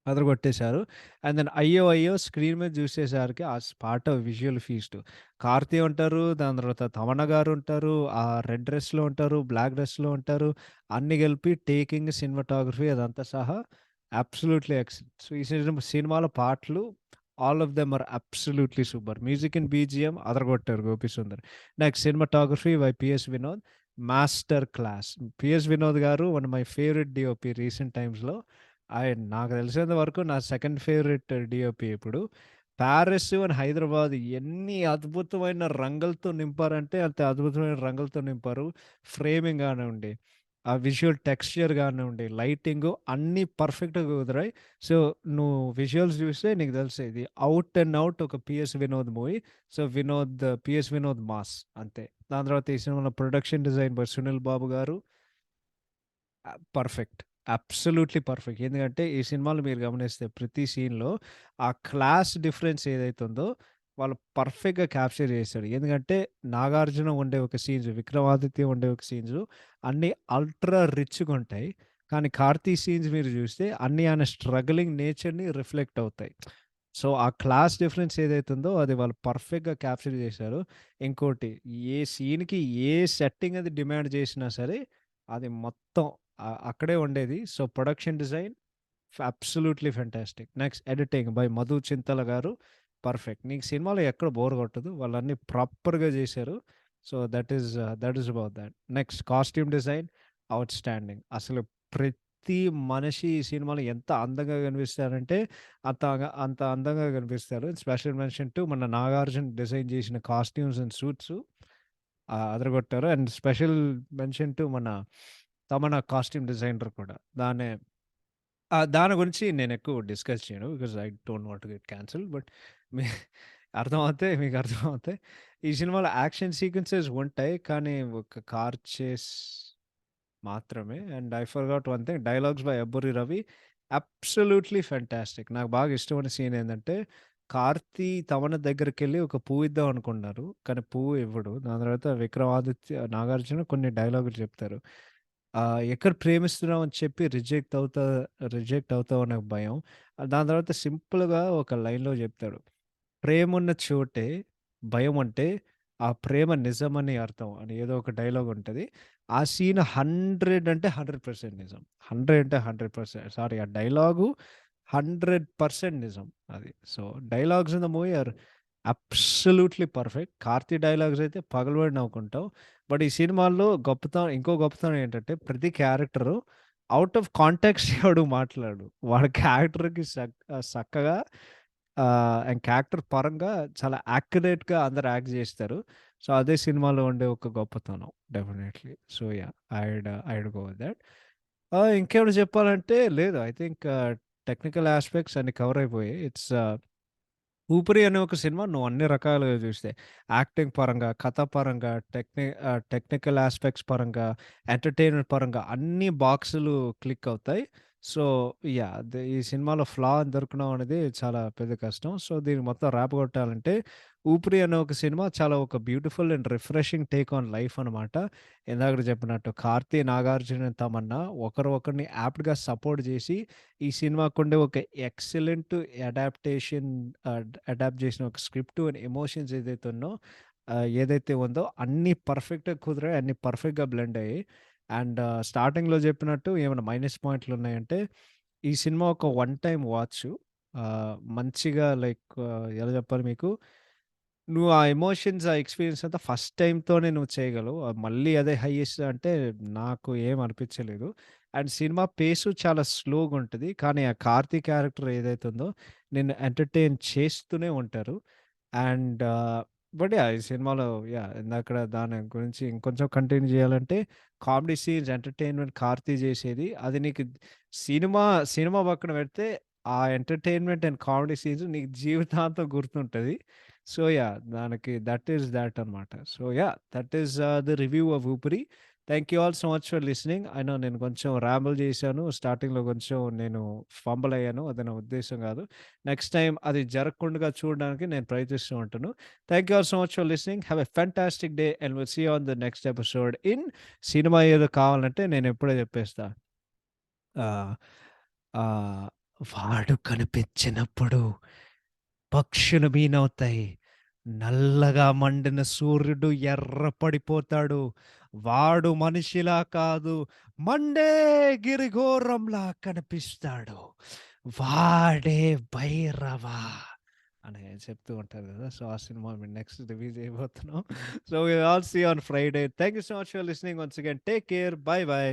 అదరగొట్టేశారు. అండ్ దెన్ 'అయ్యో అయ్యో' స్క్రీన్ మీద చూసేసరికి పాట విజువల్ ఫీస్ట్. 'కార్తీ' ఉంటారు. దాని తర్వాత తమన్నా గారు ఉంటారు. ఆ రెడ్ డ్రెస్‌లో ఉంటారు. బ్లాక్ డ్రెస్‌లో ఉంటారు. అన్నీ కలిపి టేకింగ్, సినిమాటోగ్రఫీ అదంతా సహా అబ్సల్యూట్‌లీ ఎక్సలెంట్. సో, ఈ సినిమాలో పాటలు all of them are absolutely super. Music and BGM అదరగొట్టారు 'Gopi Sundar'. Next cinematography by 'P S Vinod' master class. 'P S Vinod' garu one of my favourite DOP recent టైమ్స్‌లో. నాకు తెలిసినంత వరకు నా సెకండ్ ఫేవరెట్ డీఓపీ ఇప్పుడు. 'పారిస్' అండ్ 'హైదరాబాద్' ఎన్ని అద్భుతమైన రంగులతో నింపారంటే అంత అద్భుతమైన రంగులతో నింపారు. ఫ్రేమింగ్ గానివ్వండి, ఆ విజువల్ టెక్స్చర్ గానివ్వండి, లైటింగు అన్నీ పర్ఫెక్ట్‌గా కుదిరాయి. సో, నువ్వు విజువల్స్ చూస్తే నీకు తెలుస్తది. ఇది ఔట్ అండ్ ఔట్ ఒక 'PS Vinod' movie. So, 'PS Vinod' mass అంతే. దాని తర్వాత ఈ సినిమాలో production design by 'Sunil Babu' గారు. పర్ఫెక్ట్. Absolutely perfect. ఎందుకంటే ఈ సినిమాలో మీరు గమనిస్తే ప్రతి సీన్‌లో ఆ క్లాస్ డిఫరెన్స్ ఏదైతే ఉందో వాళ్ళు పర్ఫెక్ట్‌గా క్యాప్చర్ చేశాడు. ఎందుకంటే 'నాగార్జున' ఉండే ఒక సీన్స్, 'విక్రమాదిత్య' ఉండే ఒక సీన్స్ అన్నీ అల్ట్రా రిచ్‌గుంటాయి. కానీ 'కార్తీ' సీన్స్ మీరు చూస్తే అన్నీ ఆయన స్ట్రగలింగ్ నేచర్‌ని రిఫ్లెక్ట్ అవుతాయి. సో, ఆ క్లాస్ డిఫరెన్స్ ఏదైతే ఉందో అది వాళ్ళు పర్ఫెక్ట్‌గా క్యాప్చర్ చేశారు. ఇంకోటి ఏ సీన్‌కి ఏ సెట్టింగ్ అది డిమాండ్ చేసినా సరే అది మొత్తం అక్కడే ఉండేది. So, production design absolutely fantastic. Next editing by Madhu Chintala garu perfect. నీకు సినిమాలో ఎక్కడ బోర్ కొట్టదు. వాళ్ళన్నీ ప్రాపర్‌గా చేశారు. So, that is about thought. Next costume design outstanding. అసలు ప్రతి మనిషి ఈ సినిమాలో ఎంత అందంగా కనిపిస్తారంటే అంత అందంగా కనిపిస్తారు. స్పెషల్ మెన్షన్ టు మన 'నాగార్జున' డిజైన్ చేసిన కాస్ట్యూమ్స్ అండ్ సూట్స్ అదరగొట్టారు. అండ్ స్పెషల్ మెన్షన్ టు మన తమన్నా కాస్ట్యూమ్ డిజైనర్ కూడా. దాని గురించి నేనెక్కువ డిస్కస్ చేయను. Because I don't want to get cancelled. But మీ మీకు అర్థమవుతాయి. ఈ సినిమాలో యాక్షన్ సీక్వెన్సెస్ ఉంటాయి. కానీ ఒక కార్ చేస్ మాత్రమే. And I forgot one thing dialogues by Abburi Ravi absolutely fantastic. నాకు బాగా ఇష్టమైన సీన్ ఏందంటే, కార్తీ తమన్ దగ్గరికెళ్ళి ఒక పువ్వు ఇద్దాం అనుకున్నారు. కానీ పువ్వు ఇవ్వడు. దాని తర్వాత నాగార్జున కొన్ని డైలాగులు చెప్తారు. ఎక్కడ ప్రేమిస్తున్నావు అని చెప్పి రిజెక్ట్ అవుతావో నాకు భయం. దాని తర్వాత సింపుల్‌గా ఒక లైన్‌లో చెప్తాడు. ప్రేమున్న చోటే భయముంటే, ఆ ప్రేమ నిజమని అర్థం అని ఏదో ఒక డైలాగ్ ఉంటది. ఆ సీన్ 100 అంటే 100% నిజం. 100 అంటే 100% సారీ ఆ డైలాగు 100% నిజం అది. So, dialogues in the movie are absolutely perfect. 'Karthi' dialogues అయితే పగలబడి నవ్వుకుంటాం. బట్ ఈ సినిమాలో ఇంకో గొప్పతనం ఏంటంటే ప్రతి క్యారెక్టరు ఔట్ ఆఫ్ కాంటాక్స్ట్ ఎవడు మాట్లాడడు. వాడి క్యారెక్టర్‌కి సక్కగా అండ్ క్యారెక్టర్ పరంగా చాలా యాక్యురేట్‌గా అందరూ యాక్ట్ జేస్తారు. సో, అదే సినిమాలో ఉండే ఒక గొప్పతనం definitely. So, yeah! I would go with that. ఇంకేమైనా చెప్పాలంటే లేదు. ఐ థింక్ టెక్నికల్ యాస్పెక్ట్స్ అన్ని కవర్ అయిపోయాయి. 'ఊపిరి' అనే ఒక సినిమా నువ్వు అన్ని రకాలుగా చూస్తే యాక్టింగ్ పరంగా, కథ పరంగా, టెక్నికల్ యాస్పెక్ట్స్ పరంగా, ఎంటర్‌టైన్‌మెంట్ పరంగా అన్ని బాక్సులు క్లిక్ అవుతాయి. So, yeah! ఈ సినిమాలో ఫ్లా అని దొరకడం అనేది చాలా పెద్ద కష్టం. సో, దీన్ని మొత్తం ర్యాప్ కొట్టాలంటే 'ఊపిరి' అనే ఒక సినిమా చాలా ఒక beautiful and refreshing take on life అనమాట. ఇందాకడ చెప్పినట్టు 'కార్తీ', 'నాగార్జున', 'తమన్నా' ఒకరిని యాప్ట్‌గా సపోర్ట్ చేసి ఈ సినిమాకుండే ఒక ఎక్సలెంట్ అడాప్టేషన్ అడాప్ట్ చేసిన ఒక స్క్రిప్ట్ అండ్ ఎమోషన్స్ ఏదైతే ఉందో అన్నీ పర్ఫెక్ట్‌గా కుదిరాయి. అన్నీ పర్ఫెక్ట్‌గా బ్లెండ్ అయ్యాయి. అండ్ స్టార్టింగ్‌లో చెప్పినట్టు ఏమైనా మైనస్ పాయింట్లు ఉన్నాయంటే, ఈ సినిమా ఒక వన్ టైమ్ వాచు. మంచిగా లైక్ ఎలా చెప్పాలి మీకు? నువ్వు ఆ ఎమోషన్స్, ఆ ఎక్స్‌పీరియన్స్ అంతా ఫస్ట్ టైమ్‌తోనే నువ్వు చేయగలవు. మళ్ళీ అదే హైయెస్ట్ అంటే నాకు ఏం అనిపించలేదు. అండ్ సినిమా పేసు చాలా స్లోగుంటది. కానీ ఆ 'కార్తీ' క్యారెక్టర్ ఏదైతే ఉందో నిన్ను ఎంటర్‌టైన్ చేస్తూనే ఉంటారు. And but yeah! ఈ సినిమాలో యాహ్! ఇందాకడ దాని గురించి ఇంకొంచెం కంటిన్యూ చేయాలంటే కామెడీ సీన్స్, ఎంటర్‌టైన్‌మెంట్ 'కార్తీ' చేసేది అది నీకు సినిమా, సినిమా పక్కన పెడితే ఆ ఎంటర్‌టైన్‌మెంట్ అండ్ కామెడీ సీన్స్ నీకు జీవితాంతం గుర్తుంటది. So, yeah! దానికి దట్ ఈస్ థట్ అనమాట. So, yeah! That is the review of 'Oopiri'. Thank you all so much for listening. I know నేను కొంచెం రాంబుల్ చేశాను. స్టార్టింగ్‌లో కొంచెం నేను ఫంబుల్ అయ్యాను. అది నా ఉద్దేశ్యం కాదు. నెక్స్ట్ టైమ్ అది జరగకుండా చూడడానికి నేను ప్రయత్నిస్తూ ఉంటాను. Thank you all so much for listening. Have a fantastic day and will see you on the next episode in cinema ఏదో కావాలంటే నేను ఎప్పుడే చెప్పేస్తా. ఆహ్, ఆహ్, వాడు కనిపించినప్పుడు పక్షులు మీనవుతాయి. నల్లగా మండిన సూర్యుడు ఎర్ర పడిపోతాడు. వాడు మనిషిలా కాదు, మండే గిరిఘోరంలా కనిపిస్తాడు. వాడే భైరవ అని చెప్తూ ఉంటారు కదా! సో, ఆ సినిమా మేము నెక్స్ట్ రివ్యూ చేయబోతున్నాం. So, will all see you on Friday. Thank you so much for listening once again. Take care. Bye by.